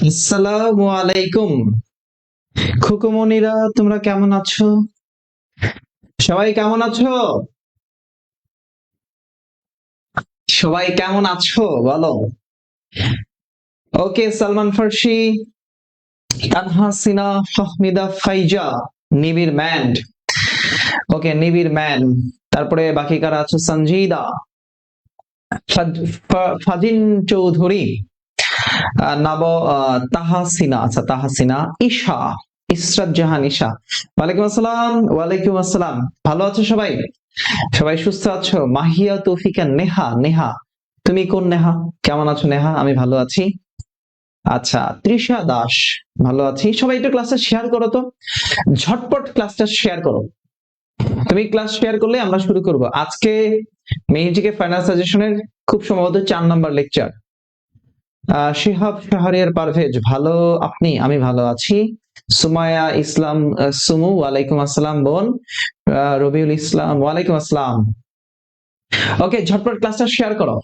আসসালামু আলাইকুম। খুকুমনিরা, তোমরা কেমন আছো? সবাই কেমন আছো? সবাই কেমন আছো বলো। ওকে, সালমান ফার্সি, তানহা সিনা, ফাহমিদা ফাইজা, নিবির ম্যান। ওকে, নিবির ম্যান। তারপরে বাকি কারা আছো? সঞ্জিদা, ফাজিন চৌধুরী, নব, তাহাসিনা, আচ্ছা তাহাসিনা, ঈশা, ইসরাত জাহান ঈশা। ওয়ালাইকুম আসসালাম। ওয়ালাইকুম আসসালাম। ভালো আছো সবাই? সবাই সুস্থ আছো? মাহিয়া, তৌফিকা, নেহা। নেহা, তুমি কোন নেহা? কেমন আছো নেহা? আমি ভালো আছি। আচ্ছা, তৃষা দাস, ভালো আছি। সবাই একটু ক্লাসটা শেয়ার করো তো, ঝটপট ক্লাসটা শেয়ার করো। তুমি ক্লাস শেয়ার করলে আমরা শুরু করব আজকে মেহিজিকে ফাইনাল সাজেশনের খুব সম্ভবত 4 নম্বর লেকচার। শিহাব শাহরিয়ার পারভেজ, ভালো আপনি? আমি ভালো আছি। সুমায়া ইসলাম, সুমু, ওয়ালাইকুম আসসালাম বোন। রবিউল ইসলাম, ওয়ালাইকুম আসসালাম। ওকে, ঝটপট ক্লাসটা শেয়ার করো।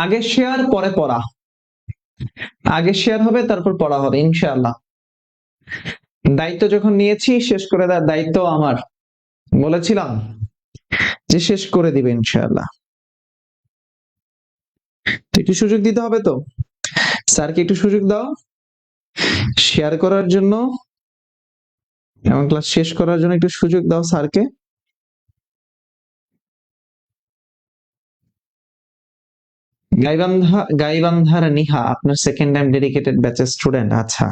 আগে শেয়ার পরে পড়া, আগে শেয়ার হবে তারপর পড়া হবে ইনশাআল্লাহ। দায়িত্ব যখন নিয়েছি শেষ করে দেওয়ার দায়িত্ব আমার, বলেছিলাম যে শেষ করে দিবে ইনশাআল্লাহ। একটু সুযোগ দিতে হবে তো, স্যারকে একটু সুযোগ দাও শেয়ার করার জন্য এবং ক্লাস শেষ করার জন্য। একটু সুযোগ দাও স্যারকে। গাইবান্ধার নিহা আপনার সেকেন্ড টাইম ডেডিকেটেড ব্যাচের স্টুডেন্ট। আচ্ছা,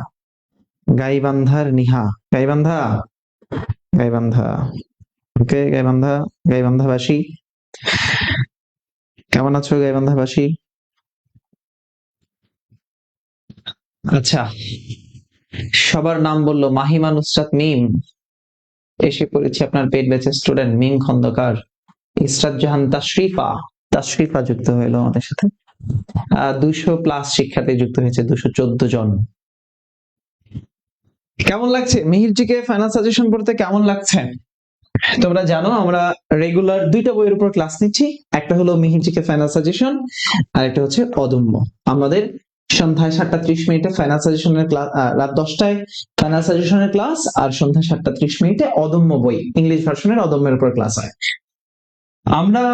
গাইবান্ধার নিহা, গাইবান্ধা, গাইবান্ধা। ওকে, গাইবান্ধা, গাইবান্ধাবাসী কেমন আছো? গাইবান্ধাবাসী, আচ্ছা। সবার নাম বললো, মাহিমা নুসরাত মিম, এসে পড়েছে আপনার পেড ব্যাচের স্টুডেন্ট মিম খন্দকার। ইসরাত জাহান তাশরিফা, তাশরিফা যুক্ত হলো আমাদের সাথে। 200+ শিক্ষার্থী যুক্ত হয়েছে, 214 জন। কেমন লাগছে মিহিরজিকে ফাইনাল সাজেশন পড়তে? কেমন লাগছে? তোমরা জানো আমরা রেগুলার 2টা বইয়ের উপর ক্লাস নিচ্ছি, একটা হলো মিহিরজিকে ফাইনাল সাজেশন আর একটা হচ্ছে অদম্য। আমাদের সন্ধ্যায় 7:30 ফাইনাল সাজেশনের ক্লাস, রাত 10টায় ফাইনাল সাজেশনের ক্লাস, আর সন্ধ্যা 7:30 অদম্য বই ইংলিশ ভার্সনের অদম্যের উপর ক্লাস হয়। আমরা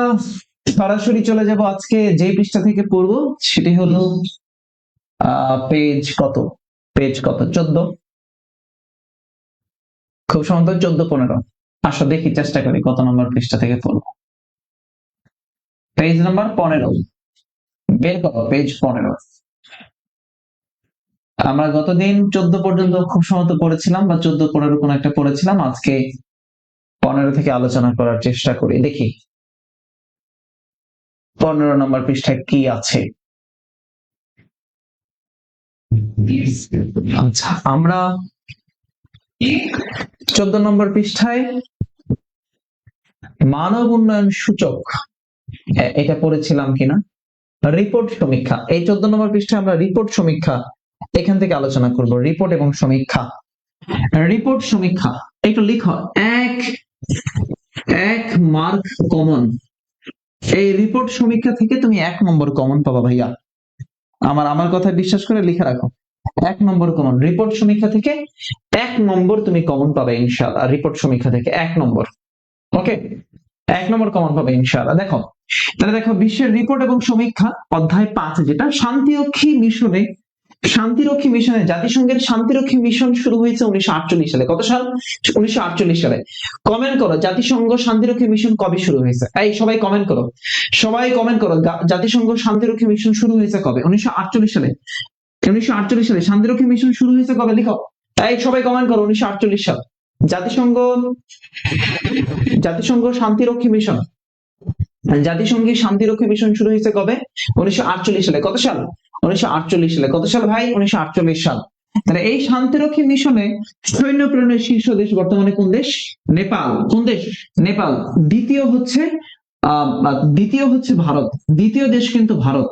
সরাসরি চলে যাব আজকে যে পৃষ্ঠা থেকে পড়বো, সেটি হলো পেজ কত, পেজ কত, 14। খুব সম্ভবত 14-15। আসো দেখি, চেষ্টা করি কত নম্বর পৃষ্ঠা থেকে পড়বো। পেজ নাম্বার 15, বের করো পেজ 15। আমরা গতদিন 14 পর্যন্ত খুব সম্ভবত পড়েছিলাম, বা 14-15 কোন একটা পড়েছিলাম। আজকে 15 থেকে আলোচনা করার চেষ্টা করি, দেখি 15 নম্বর পৃষ্ঠায় কি আছে। আচ্ছা, আমরা 14 নম্বর পৃষ্ঠায় মানব উন্নয়ন সূচক, এটা পড়েছিলাম কিনা, রিপোর্ট সমীক্ষা। এই 14 নম্বর পৃষ্ঠায় আমরা রিপোর্ট সমীক্ষা এখান থেকে আলোচনা করব। রিপোর্ট এবং সমীক্ষা, রিপোর্ট সমীক্ষা একটু লিখো, এক মার্ক কমন। এই রিপোর্ট সমীক্ষা থেকে তুমি 1 নম্বর কমন পাবা ভাইয়া, আমার কথা বিশ্বাস করে লিখে রাখো। 1 নম্বর কমন রিপোর্ট সমীক্ষা থেকে, 1 নম্বর তুমি কমন পাবে ইনশাআল্লাহ। রিপোর্ট সমীক্ষা থেকে 1 নম্বর, ওকে, 1 নম্বর কমন পাবে ইনশাআল্লাহ। দেখো তাহলে, দেখো বিশ্বের রিপোর্ট এবং সমীক্ষা অধ্যায় 5, যেটা শান্তিরক্ষী মিশনে, শান্তিরক্ষী মিশনে, জাতিসংঘের শান্তিরক্ষী মিশন শুরু হয়েছে 1948 সালে। কত সাল? 1948 সালে। কমেন্ট করো, জাতিসংঘ শান্তিরক্ষী মিশন কবে শুরু হয়েছে? এই সবাই কমেন্ট করো, সবাই কমেন্ট করো, জাতিসংঘ শান্তিরক্ষী মিশন শুরু হয়েছে কবে? 1948 সালে। 1948 সালে শান্তিরক্ষী মিশন শুরু হয়েছে কবে? লিখো। এই সবাই কমেন্ট করো, 1948 সাল। জাতিসংঘ, জাতিসংঘ শান্তিরক্ষী মিশন, জাতিসংঘের শান্তিরক্ষী মিশন শুরু হয়েছে কবে? 1948 সালে। কত সাল? 1948 সালে। কত সাল ভাই? 1948 সাল। তাহলে এই শান্তিরক্ষী মিশনে সৈন্য প্রেরণের শীর্ষ দেশ বর্তমানে কোন দেশ? নেপাল। কোন দেশ? নেপাল। দ্বিতীয় হচ্ছে ভারত। দ্বিতীয় দেশ কিন্তু ভারত।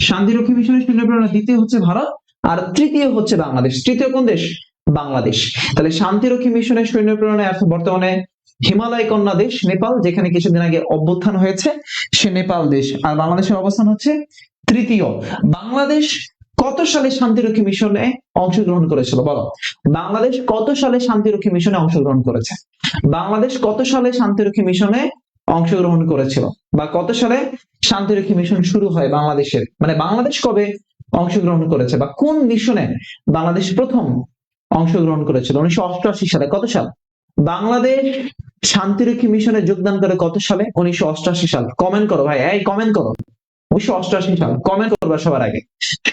শান্তিরক্ষী মিশনের সৈন্য প্রেরণা দ্বিতীয় হচ্ছে ভারত, আর তৃতীয় হচ্ছে বাংলাদেশ। তৃতীয় কোন দেশ? বাংলাদেশ। তাহলে শান্তিরক্ষী মিশনের সৈন্য প্রেরণায় আছে বর্তমানে হিমালয় কন্যা দেশ নেপাল, যেখানে কিছুদিন আগে অভ্যুত্থান হয়েছে, সে নেপাল দেশ। আর বাংলাদেশের অবস্থান হচ্ছে তৃতীয়। বাংলাদেশ কত সালে শান্তিরক্ষী মিশনে অংশগ্রহণ করেছিল বলো? বাংলাদেশ কত সালে শান্তিরক্ষী মিশনে অংশগ্রহণ করেছে? বাংলাদেশ কত সালে শান্তিরক্ষী মিশনে অংশগ্রহণ করেছিল, বা কত সালে শান্তিরক্ষী মিশন শুরু হয় বাংলাদেশের, মানে বাংলাদেশ কবে অংশগ্রহণ করেছে, বা কোন মিশনে বাংলাদেশ প্রথম অংশগ্রহণ করেছিল? 1988 সালে। কত সাল? বাংলাদেশ শান্তিরক্ষী মিশনে যোগদান করে কত সালে? 1988 সাল। কমেন্ট করো ভাই, এই কমেন্ট করো। 1988 সাল। কমেন্ট করবা সবার আগে,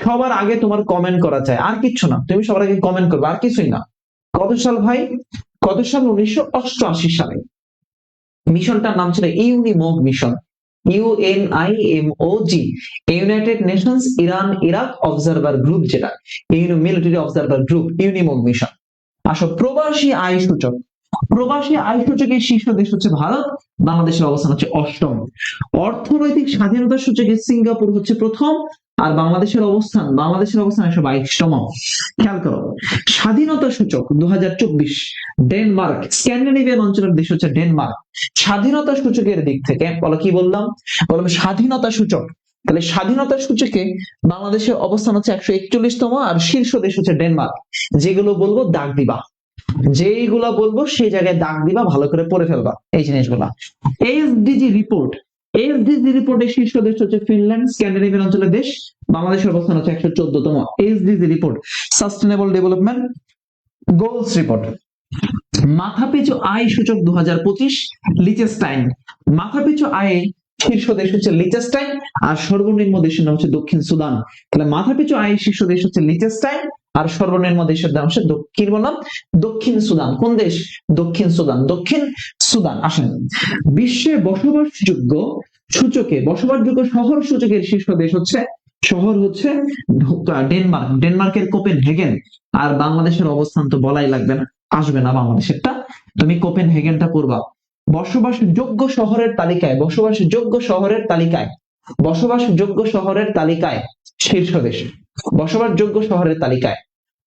সবার আগে তোমার কমেন্ট করা চাই, আর কিচ্ছু না, তুমি সবার আগে কমেন্ট করবে, আর কিছুই না। কত সাল ভাই? কত সাল? 1988 সালে। মিশনটার নাম ছিল UNIMOG mission, UNIMOG, United Nations Iran Iraq observer group, যেটা military observer group, UNIMOG mission. আসো, প্রবাসী আয় সূচক। প্রবাসী আয় সূচকের শীর্ষ দেশ হচ্ছে ভারত, বাংলাদেশের অবস্থান হচ্ছে অষ্টম। অর্থনৈতিক স্বাধীনতা সূচকে সিঙ্গাপুর হচ্ছে প্রথম, আর বাংলাদেশের অবস্থান 122তম। খেয়াল করো, স্বাধীনতা সূচক 2024, ডেনমার্ক, স্ক্যান্ডিনেভিয়ান অঞ্চলের দেশ হচ্ছে ডেনমার্ক। স্বাধীনতা সূচকের দিক থেকে বলো, কি বললাম? বললাম স্বাধীনতা সূচক। তাহলে স্বাধীনতা সূচকে বাংলাদেশের অবস্থান হচ্ছে 141তম, আর শীর্ষ দেশ হচ্ছে ডেনমার্ক। যেগুলো বলবো দাগ দিবা, যেইগুলা বলবো সেই জায়গায় দাগ দিবা, ভালো করে পড়ে ফেলবা এই জিনিসগুলা। এসডিজি রিপোর্ট, এসডিজি রিপোর্টের শীর্ষ দেশ হচ্ছে ফিনল্যান্ড, স্ক্যান্ডিনেভিয়ান অঞ্চলের দেশ। বাংলাদেশের অবস্থান হচ্ছে 114তম। SDG report, sustainable development goals report. মাথাপিছু আয় সূচক 2025, লিচেস্টাইন। মাথাপিছু আয়ে শীর্ষ দেশ হচ্ছে লিচেস্টাইন, আর সর্বনিম্ন দেশের নাম হচ্ছে দক্ষিণ সুদান। তাহলে মাথাপিছু আয় শীর্ষ দেশ হচ্ছে লিচেস্টাইন, আর সর্বনিম্ন দেশের নাম হচ্ছে কি বললাম? দক্ষিণ সুদান। কোন দেশ? দক্ষিণ সুদান। দক্ষিণ সুদান। আসেন, বিশ্বে বসবাসযোগ্য সূচকে, বসবাসযোগ্য শহর সূচকের শীর্ষ দেশ হচ্ছে, শহর হচ্ছে ডেনমার্ক, ডেনমার্কের কোপেনহেগেন। আর বাংলাদেশের অবস্থান তো বলাই লাগবে না, আসবে না বাংলাদেশেরটা, তুমি কোপেনহেগেনটা করবা। বসবাসযোগ্য শহরের তালিকায়, বসবাসযোগ্য শহরের তালিকায়, বসবাসযোগ্য শহরের তালিকায় শীর্ষ দেশ, বসবাসযোগ্য শহরের তালিকায়।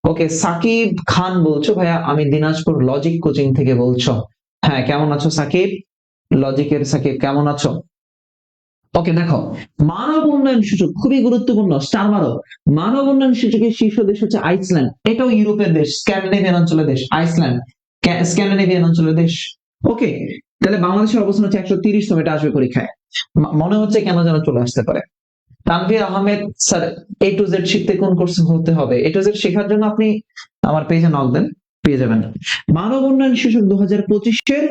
ওকে, সাকিব খান বলছো, ভাইয়া আমি দিনাজপুর লজিক কোচিং থেকে বলছো। হ্যাঁ, কেমন আছো সাকিব? লজিকের সাকিব, কেমন আছো? ওকে, দেখো, মানব উন্নয়ন সূচক খুবই গুরুত্বপূর্ণ, স্টার মারো। মানব উন্নয়ন সূচকের শীর্ষ দেশ হচ্ছে আইসল্যান্ড, এটাও ইউরোপের দেশ, স্ক্যান্ডিনেভিয়ান অঞ্চলের দেশ। আইসল্যান্ড স্ক্যান্ডিনেভিয়ান অঞ্চলের দেশ। ওকে, তাহলে বাংলাদেশের অবস্থান হচ্ছে 130তম, এটা আসবে পরীক্ষায়, মনে হচ্ছে কেন যেন চলে আসতে পারে। Tanvir Ahmed sir, A to Z শিখতে কোন কোর্স হতে হবে? A to Z শেখার জন্য আপনি আমার পেজে নক দেন, পেয়ে যাবেন। মানব উন্নয়ন সূচক 2025-এর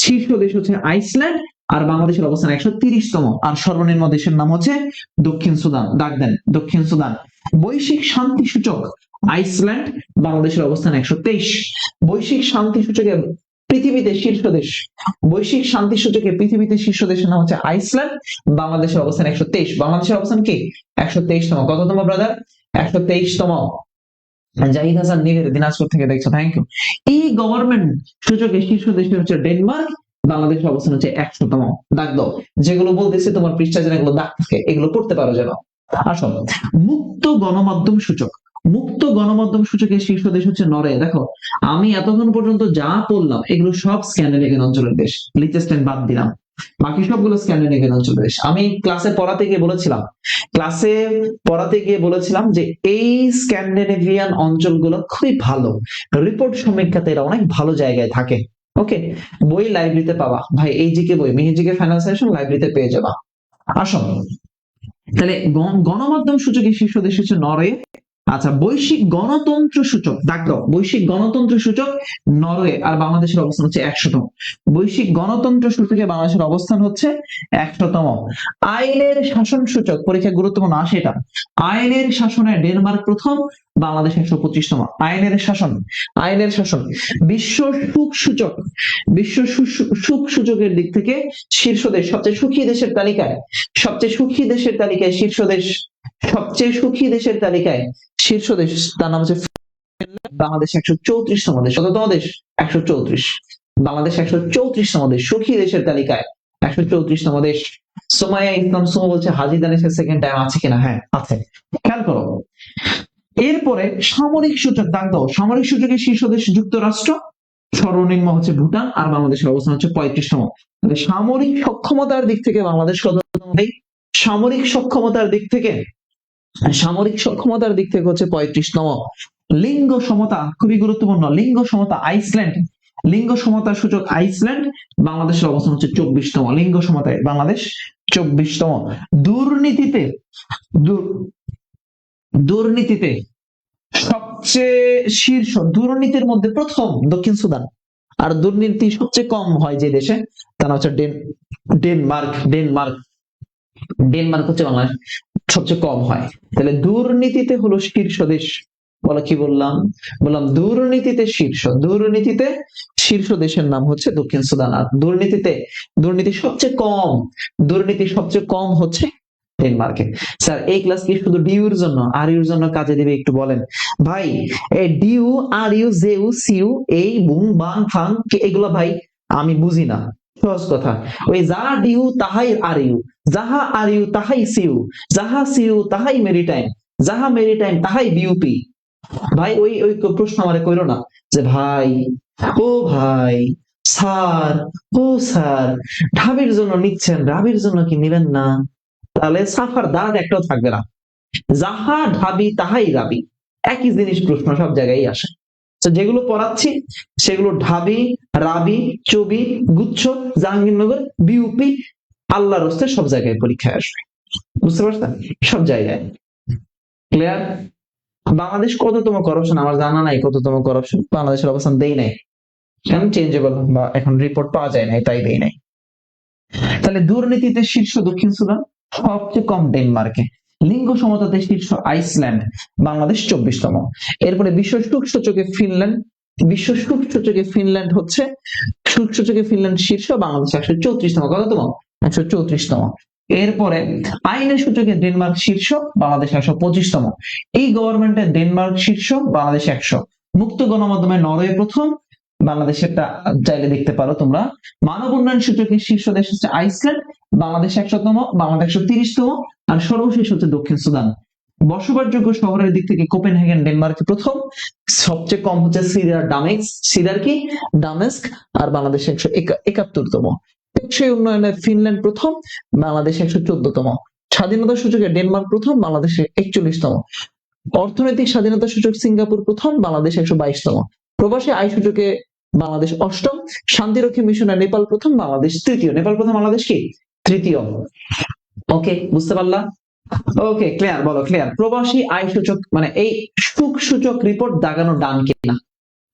শীর্ষ দেশ হচ্ছে আইসল্যান্ড, আর বাংলাদেশের অবস্থান 130তম, আর সর্বনিম্ন দেশের নাম হচ্ছে দক্ষিণ সুদান। ডাক দেন দক্ষিণ সুদান। বৈশ্বিক শান্তি সূচক আইসল্যান্ড, বাংলাদেশের অবস্থান 123। বৈশ্বিক শান্তি সূচকে পৃথিবীতে শীর্ষ দেশ, বৈশ্বিক শান্তি সূচকে পৃথিবীতে শীর্ষ দেশের নাম হচ্ছে আইসল্যান্ড, বাংলাদেশের অবস্থান 123। বাংলাদেশের অবস্থান কি? 123তম। কততম ব্রাদার? 123তম। জাহিদ হাসান নীরের, দিনাজপুর থেকে দেখছো, থ্যাংক ইউ। এই গভর্নমেন্ট সূচকে শীর্ষ দেশ হচ্ছে ডেনমার্ক, বাংলাদেশের অবস্থান হচ্ছে 100তম। দাগ দাও, যেগুলো বলতেছি তোমার পৃষ্ঠায় যেন এগুলো দাগ থাকে, এগুলো পড়তে পারো যেন। আসো, মুক্ত গণমাধ্যম সূচক, মুক্ত গণমাধ্যম সূচকের শীর্ষ দেশ হচ্ছে নরওয়ে। দেখো, আমি এতক্ষণ পর্যন্ত যা বললাম এগুলো সব স্ক্যান্ডিনেভিয়ান অঞ্চলের দেশ, লিচেস্টাইন বাদ দিলাম, বাকি সবগুলো স্ক্যান্ডিনেভিয়ান অঞ্চলের দেশ। আমি ক্লাসে পড়াতে গিয়ে বলেছিলাম যে এই স্ক্যান্ডিনেভিয়ান অঞ্চলগুলো খুবই ভালো, রিপোর্ট সমীক্ষাতে এরা অনেক ভালো জায়গায় থাকে। ওকে, বই লাইব্রেরিতে পাবা ভাই, এই জিকে বই, মিহিজিকে ফাইনাল সেশন লাইব্রেরিতে পেয়ে যাবা। আসো, তাহলে গণমাধ্যম সূচকের শীর্ষ দেশ হচ্ছে নরওয়ে। আচ্ছা, বৈশ্বিক গণতন্ত্র সূচক, দাগ দাও, বৈশ্বিক গণতন্ত্র সূচক নরওয়ে, আর বাংলাদেশের অবস্থান হচ্ছে 100তম। বৈশ্বিক গণতন্ত্র সূচকে বাংলাদেশের অবস্থান হচ্ছে 100তম। আইনের শাসন সূচক, পরীক্ষা গুরুত্বপূর্ণ, আসে এটা। আইনের শাসনে ডেনমার্ক প্রথম, বাংলাদেশ 125তম। আইনের শাসন, আইনের শাসন। বিশ্ব সুখ সূচক, বিশ্ব সুখ সূচকের দিক থেকে শীর্ষ দেশ, সবচেয়ে সুখী দেশের তালিকায়, সবচেয়ে সুখী দেশের তালিকায় শীর্ষ দেশ, সবচেয়ে সুখী দেশের তালিকায় শীর্ষ দেশ, তার নাম হচ্ছে বাংলাদেশ 134তম দেশ। কততম দেশ? 134। বাংলাদেশ 134তম দেশ, সুখী দেশের তালিকায় 134তম দেশ। সোমাইয়া ইসলাম সুমো বলছে হাজী দানেশের সেকেন্ড টাইম আছে কিনা? হ্যাঁ আছে, খেয়াল করো। এরপরে সামরিক সূচক, দাগ দাও, সামরিক সূচকের শীর্ষ দেশ যুক্তরাষ্ট্র, সর্বনিম্ন হচ্ছে ভুটান, আর বাংলাদেশের অবস্থান হচ্ছে 35তম। সামরিক সক্ষমতার দিক থেকে বাংলাদেশ কততম? সামরিক সক্ষমতার দিক থেকে সামরিক সক্ষমতার দিক থেকে হচ্ছে 35তম। লিঙ্গ সমতা খুবই গুরুত্বপূর্ণ, লিঙ্গ সমতা আইসল্যান্ড, লিঙ্গ সমতার সূচক আইসল্যান্ড, বাংলাদেশের অবস্থান হচ্ছে 24তম। লিঙ্গ সমতায় বাংলাদেশ 24তম। দুর্নীতিতে দুর্নীতিতে সবচেয়ে শীর্ষ, দুর্নীতির মধ্যে প্রথম দক্ষিণ সুদান, আর দুর্নীতি সবচেয়ে কম হয় যে দেশে তার হচ্ছে ডেনমার্ক। ডেনমার্ক ডেনমার্ক হচ্ছে বাংলাদেশ সবচেয়ে কম হয়। তাহলে দুর্নীতিতে হলো শীর্ষ দেশ। বলো কি বললাম? বললাম দুর্নীতিতে শীর্ষ, দুর্নীতিতে শীর্ষ দেশের নাম হচ্ছে দক্ষিণ সুদান। আর দুর্নীতি সবচেয়ে কম, দুর্নীতি সবচেয়ে কম হচ্ছে ডেনমার্কে। স্যার এই ক্লাস কি শুধু ডিউর জন্য, আর ইউর জন্য কাজে দিবে? একটু বলেন ভাই। এই ডিউ, আর ইউ, জেউ, সিউ, এই বুং বাং ফাং এগুলা ভাই আমি বুঝি না। সহজ কথা, ওই যা ডিউ তাহাই আর ইউ, যাহা আর ইউ তাহাই সিউ, যাহা সিউ তাহাই মেরিটাইম, যাহা মেরিটাইম তাহাই বিউপি। ভাই ওই ওই প্রশ্ন আমারে কইরো না যে ভাই, ও ভাই, স্যার, ও স্যার, ঢাবির জন্য নিচ্ছেন, রাবির জন্য কি নিবেন না? তাহলে সাফার দাঁড় একটাও থাকবে না। যাহা ঢাবি তাহাই রাবি, একই জিনিস প্রশ্ন সব জায়গায় আসে। তো যেগুলো পড়াচ্ছি সেগুলো ঢাবি, রাবি, চবি, গুচ্ছ, জাহাঙ্গীরনগর, বিউপি, আল্লাহর হস্তে সব জায়গায় পরীক্ষায় আসবে। বুঝতে পারছেন? সব জায়গায়। ক্লিয়ার? বাংলাদেশ কততম করাপশন আমার জানা নাই, কততম করাপশন বাংলাদেশের অবস্থান দেই নাই, এখন চেঞ্জেবল বা এখন রিপোর্ট পাওয়া যায় নাই তাই দেই নাই। তাহলে দুর্নীতিতে শীর্ষ দক্ষিণ সুদান, সবচেয়ে কম ডেনমার্কে। লিঙ্গ সমতাতে শীর্ষ আইসল্যান্ড, বাংলাদেশ 24তম। এরপরে বিশ্ব সুখ সূচকে ফিনল্যান্ড, বিশ্ব সুখ সূচকে ফিনল্যান্ড হচ্ছে, সুখ সূচকে ফিনল্যান্ড শীর্ষ, বাংলাদেশ 134তম। কততম? 134তম। এরপরে আইনের সূচকে ডেনমার্ক শীর্ষ, বাংলাদেশ 125তম। এই গভর্নমেন্টের ডেনমার্ক শীর্ষ, বাংলাদেশ 100। মুক্ত গণমাধ্যমে নরওয়ে প্রথম, বাংলাদেশেরটা চাইলে দেখতে পারো তোমরা। মানব উন্নয়ন সূচকে শীর্ষ দেশ হচ্ছে আইসল্যান্ড, বাংলাদেশ 100তম, বাংলাদেশ 130তম। আর সর্বশেষ হচ্ছে দক্ষিণ সুদান। বসবাসযোগ্য শহরের দিক থেকে কোপেনহেগেন ডেনমার্কে প্রথম, সবচেয়ে কম হচ্ছে সিরিয়ার ডামেস্ক, সিরিয়ার কি ডামেস্ক, আর বাংলাদেশ 171তম। টেকসই উন্নয়নে ফিনল্যান্ড প্রথম, বাংলাদেশ 114তম। স্বাধীনতা সূচকে ডেনমার্ক প্রথম, বাংলাদেশে 41তম। অর্থনৈতিক স্বাধীনতা সূচক সিঙ্গাপুর প্রথম, বাংলাদেশ 122তম। প্রবাসী আয় সূচকে বাংলাদেশ অষ্টম, শান্তিরক্ষী মিশনে নেপাল প্রথম, বাংলাদেশ তৃতীয়। নেপাল প্রথম, বাংলাদেশ কি তৃতীয়। ওকে, বুঝতে পারলা? ওকে, ক্লিয়ার? বলো ক্লিয়ার? প্রবাসী আয় সূচক মানে এই সুখ সূচক রিপোর্ট দাগানো ডান কিনা?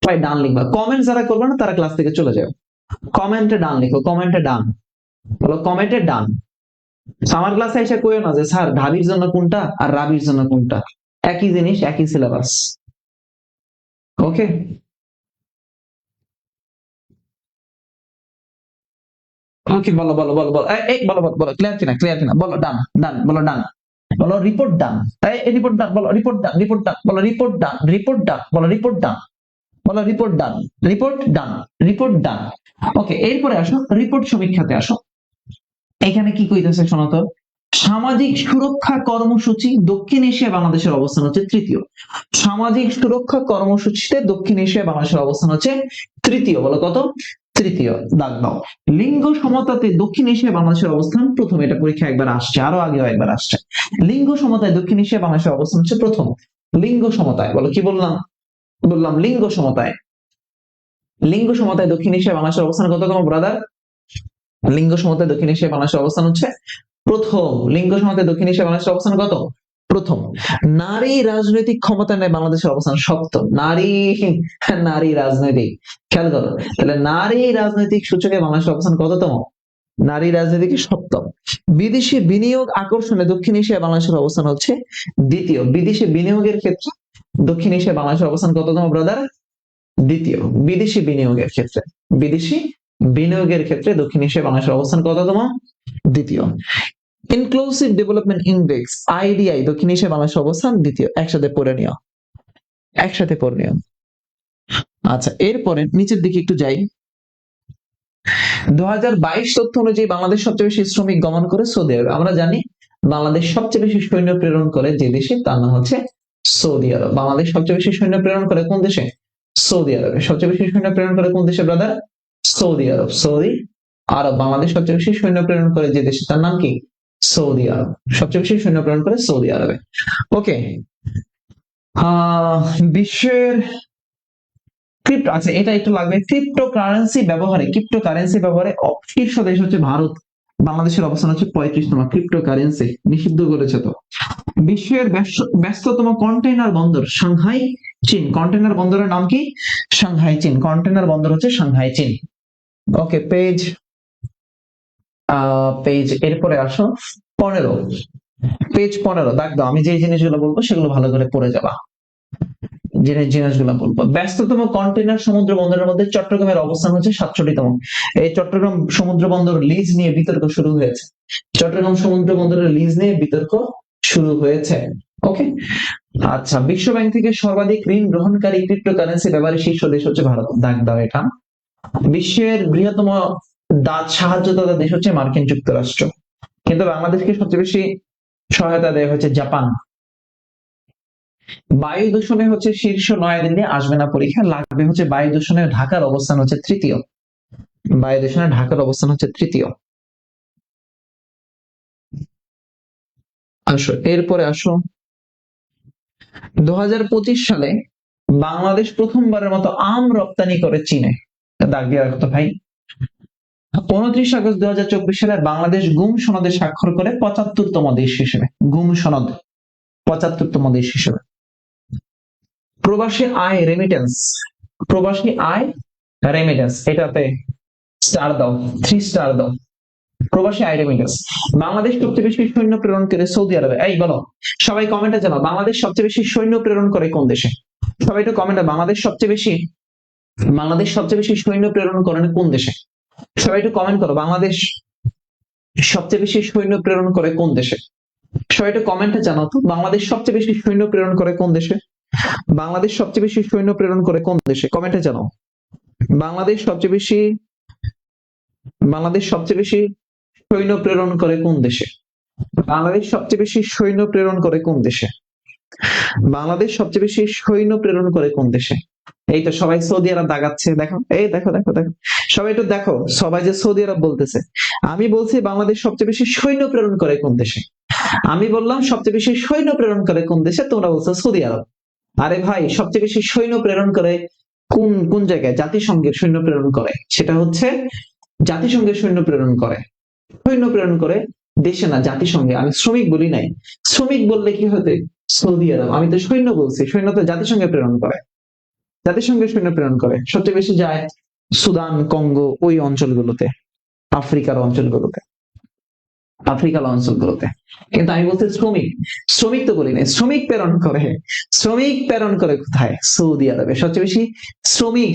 সবাই ডান লিখবা। কমেন্ট যারা করবে না তারা ক্লাস থেকে চলে যাবে। কমেন্টে ডান লিখো, কমেন্টে ডান। বলো কমেন্টে ডান। আমার ক্লাসে এসে কইও না যে স্যার ঢাবির জন্য কোনটা আর রাবির জন্য কোনটা, একই জিনিস, একই সিলেবাস। ওকে, ওকে, বলো বলো বলো বলো, এই বলো বলো বলো, ক্লিয়ার কিনা, ক্লিয়ার কিনা? বলো ডান, ডান, বলো ডান, বলো রিপোর্ট ডান, এই রিপোর্ট ডান, বলো রিপোর্ট ডান, রিপোর্ট ডান, বলো রিপোর্ট ডান, রিপোর্ট ডান, বলো রিপোর্ট ডান, বলো রিপোর্ট ডান, রিপোর্ট ডান, রিপোর্ট ডান। ওকে, এরপরে আসো রিপোর্ট সমীক্ষাতে আসো। এখানে কি কইতেছে শোনো তো। সামাজিক সুরক্ষা কর্মসূচি দক্ষিণ এশিয়া বাংলাদেশের অবস্থান হচ্ছে তৃতীয়। সামাজিক সুরক্ষা কর্মসূচিতে দক্ষিণ এশিয়া বাংলাদেশের অবস্থান হচ্ছে তৃতীয়। বলো কত? তৃতীয়। দাগ দাও। লিঙ্গ সমতাতে দক্ষিণ এশিয়া বাংলাদেশের অবস্থান প্রথম। এটা পরীক্ষা একবার আসছে, আরো আগেও একবার আসছে। লিঙ্গ সমতায় দক্ষিণ এশিয়া বাংলাদেশের অবস্থান হচ্ছে প্রথম। লিঙ্গ সমতায়, বলো কি বললাম? বললাম লিঙ্গ সমতায়। লিঙ্গ সমতায় দক্ষিণ এশিয়া বাংলাদেশের অবস্থান কততম ব্রাদার? লিঙ্গ সমতায় দক্ষিণ এশিয়া বাংলাদেশের অবস্থান হচ্ছে প্রথম। লিঙ্গ সমতায় দক্ষিণ এশিয়া বাংলাদেশের অবস্থান কত? প্রথম। নারী রাজনৈতিক ক্ষমতা নেয় বাংলাদেশের অবস্থান সপ্তম। নারী, নারী রাজনৈতিক, খেয়াল করো। তাহলে নারী রাজনৈতিক সূচকে বাংলাদেশের অবস্থান কততম? নারী রাজনীতিকে সপ্তম। বিদেশি বিনিয়োগ আকর্ষণে দক্ষিণ এশিয়া বাংলাদেশের অবস্থান হচ্ছে দ্বিতীয়। বিদেশি বিনিয়োগের ক্ষেত্রে দক্ষিণ এশিয়া বাংলাদেশের অবস্থান কততম ব্রাদার? দ্বিতীয়। বিদেশি বিনিয়োগের ক্ষেত্রে, বিদেশি বিনিয়োগের ক্ষেত্রে দক্ষিণ এশিয়া বাংলাদেশের অবস্থান কততম? দ্বিতীয়। ইনক্লুসিভ ডেভেলপমেন্ট ইন্ডেক্স আইডিআই দক্ষিণ এশিয়া বাংলাদেশের অবস্থান দ্বিতীয়। একসাথে পড়ে নিও, একসাথে পড়ে নিও। আচ্ছা, এরপরে নিচের দিকে একটু যাই। 2022 তথ্য অনুযায়ী বাংলাদেশ সবচেয়ে বেশি শ্রমিক গমন করে সৌদি আরব। আমরা জানি বাংলাদেশ সবচেয়ে বেশি সৈন্য প্রেরণ করে যে দেশে, তার নাম হচ্ছে সৌদি আরব। বাংলাদেশ সবচেয়ে বেশি সৈন্য প্রেরণ করে কোন দেশে? সৌদি আরবে। সবচেয়ে বেশি সৈন্য প্রেরণ করে কোন দেশে ব্রাদার? সৌদি আরব। সৌদি আরব। বাংলাদেশ সবচেয়ে বেশি সৈন্য প্রেরণ করে যে দেশে, তার নাম কি? সৌদি আরব। সবচেয়ে বেশি সৈন্য প্রেরণ করে সৌদি আরবে। ওকে, বিশ্বের ক্রিপ্টো, আচ্ছা এটা একটু লাগবে। ক্রিপ্টোকারেন্সি ব্যবহারে শীর্ষ দেশ হচ্ছে ভারত। বাংলাদেশের অবস্থান হচ্ছে 35তম। ক্রিপ্টোকারেন্সি নিষিদ্ধ করেছে তো। বিশ্বের ব্যস্ততম কন্টেইনার বন্দর সাংহাই, চীন। কন্টেইনার বন্দরের নাম কি? সাংহাই, চীন। কন্টেইনার বন্দর হচ্ছে সাংহাই, চীন। ওকে, পেজ এরপরে আসো 15। পেজ 15 দাগ দাও। আমি যে জিনিসগুলো বলবো সেগুলো ভালো করে পড়ে যাবা। জিনিসগুলো বলবো। ব্যস্ততম কন্টেইনার সমুদ্র বন্দরের মধ্যে চট্টগ্রামের অবস্থান হচ্ছে 67তম। এই চট্টগ্রাম সমুদ্র বন্দর লিজ নিয়ে বিতর্ক শুরু হয়েছে। চট্টগ্রাম সমুদ্র বন্দরের লিজ নিয়ে বিতর্ক শুরু হয়েছে। ওকে, আচ্ছা, বিশ্ব ব্যাংক থেকে সর্বাধিক ঋণ গ্রহণকারী ক্রিপ্টোকারেন্সি ব্যবহারে শীর্ষ দেশ হচ্ছে ভারত। দাগ দাও এটা। বিশ্বের বৃহত্তম সাহায্যদাতা দেশ হচ্ছে মার্কিন যুক্তরাষ্ট্র, কিন্তু বাংলাদেশকে সবচেয়ে বেশি সহায়তা দেয় হচ্ছে জাপান। বায়ু দূষণে হচ্ছে শীর্ষ 9 দিনে আসবে না পরীক্ষা, লাগবে হচ্ছে বায়ু দূষণে ঢাকার অবস্থান হচ্ছে তৃতীয়। বায়ু দূষণে ঢাকার অবস্থান হচ্ছে তৃতীয়। আসো এরপরে আসো, 2025 সালে বাংলাদেশ প্রথমবারের মতো আম রপ্তানি করে চীনে। দাগ দিয়ে রাখতো ভাই। 29 আগস্ট 2024 সালে বাংলাদেশ গুম সনদে স্বাক্ষর করে 75তম দেশ হিসেবে। গুম সনদ 75তম দেশ হিসেবে। প্রবাসী আয় রেমিটেন্স, প্রবাসী আয় রেমিটেন্স, এটাতে স্টার দাও, 3 স্টার দাও। প্রবাসী আয় রেমিটেন্স। বাংলাদেশ সবচেয়ে বেশি সৈন্য প্রেরণ করে সৌদি আরবে। এই বলো, সবাই কমেন্টে জানাও বাংলাদেশ সবচেয়ে বেশি সৈন্য প্রেরণ করে কোন দেশে? সবাই একটু কমেন্টে, বাংলাদেশ সবচেয়ে বেশি সৈন্য প্রেরণ করেন কোন দেশে? সবাই একটু কমেন্ট করো, বাংলাদেশ সবচেয়ে বেশি সৈন্য প্রেরণ করে কোন দেশে? সবাই একটু কমেন্টে জানাও তো, বাংলাদেশ সবচেয়ে বেশি সৈন্য প্রেরণ করে কোন দেশে? বাংলাদেশ সবচেয়ে বেশি সৈন্য প্রেরণ করে কোন দেশে? কমেন্টে জানাও। বাংলাদেশ সবচেয়ে বেশি সৈন্য প্রেরণ করে কোন দেশে? বাংলাদেশ সবচেয়ে বেশি সৈন্য প্রেরণ করে কোন দেশে? বাংলাদেশ সবচেয়ে বেশি সৈন্য প্রেরণ করে কোন দেশে? এই তো সবাই সৌদি আরব দাগাচ্ছে, দেখো, এই দেখো দেখো দেখো, সবাই একটু দেখো, সবাই যে সৌদি আরব বলতেছে। আমি বলছি বাংলাদেশ সবচেয়ে বেশি সৈন্য প্রেরণ করে কোন দেশে। আমি বললাম সবচেয়ে বেশি সৈন্য প্রেরণ করে কোন দেশে, তোমরা বলছো সৌদি আরব। আরে ভাই, সবচেয়ে বেশি সৈন্য প্রেরণ করে কোন কোন জায়গায়? জাতিসংঘের সৈন্য প্রেরণ করে, সেটা হচ্ছে জাতিসংঘের সৈন্য প্রেরণ করে। সৈন্য প্রেরণ করে দেশে না, জাতিসংঘে। আমি শ্রমিক বলি নাই। শ্রমিক বললে কি হতে? সৌদি আরব। আমি তো সৈন্য বলছি, সৈন্য তো জাতিসংঘে প্রেরণ করে। জাতিসংঘের সৈন্য প্রেরণ করে সবচেয়ে বেশি যায় সুদান, কঙ্গো, ওই অঞ্চলগুলোতে, আফ্রিকার অঞ্চলগুলোতে, কিন্তু আমি বলছি শ্রমিক। শ্রমিক তো বলি নাই, শ্রমিক প্রেরণ করে কোথায়? সৌদি আরবে। সবচেয়ে বেশি শ্রমিক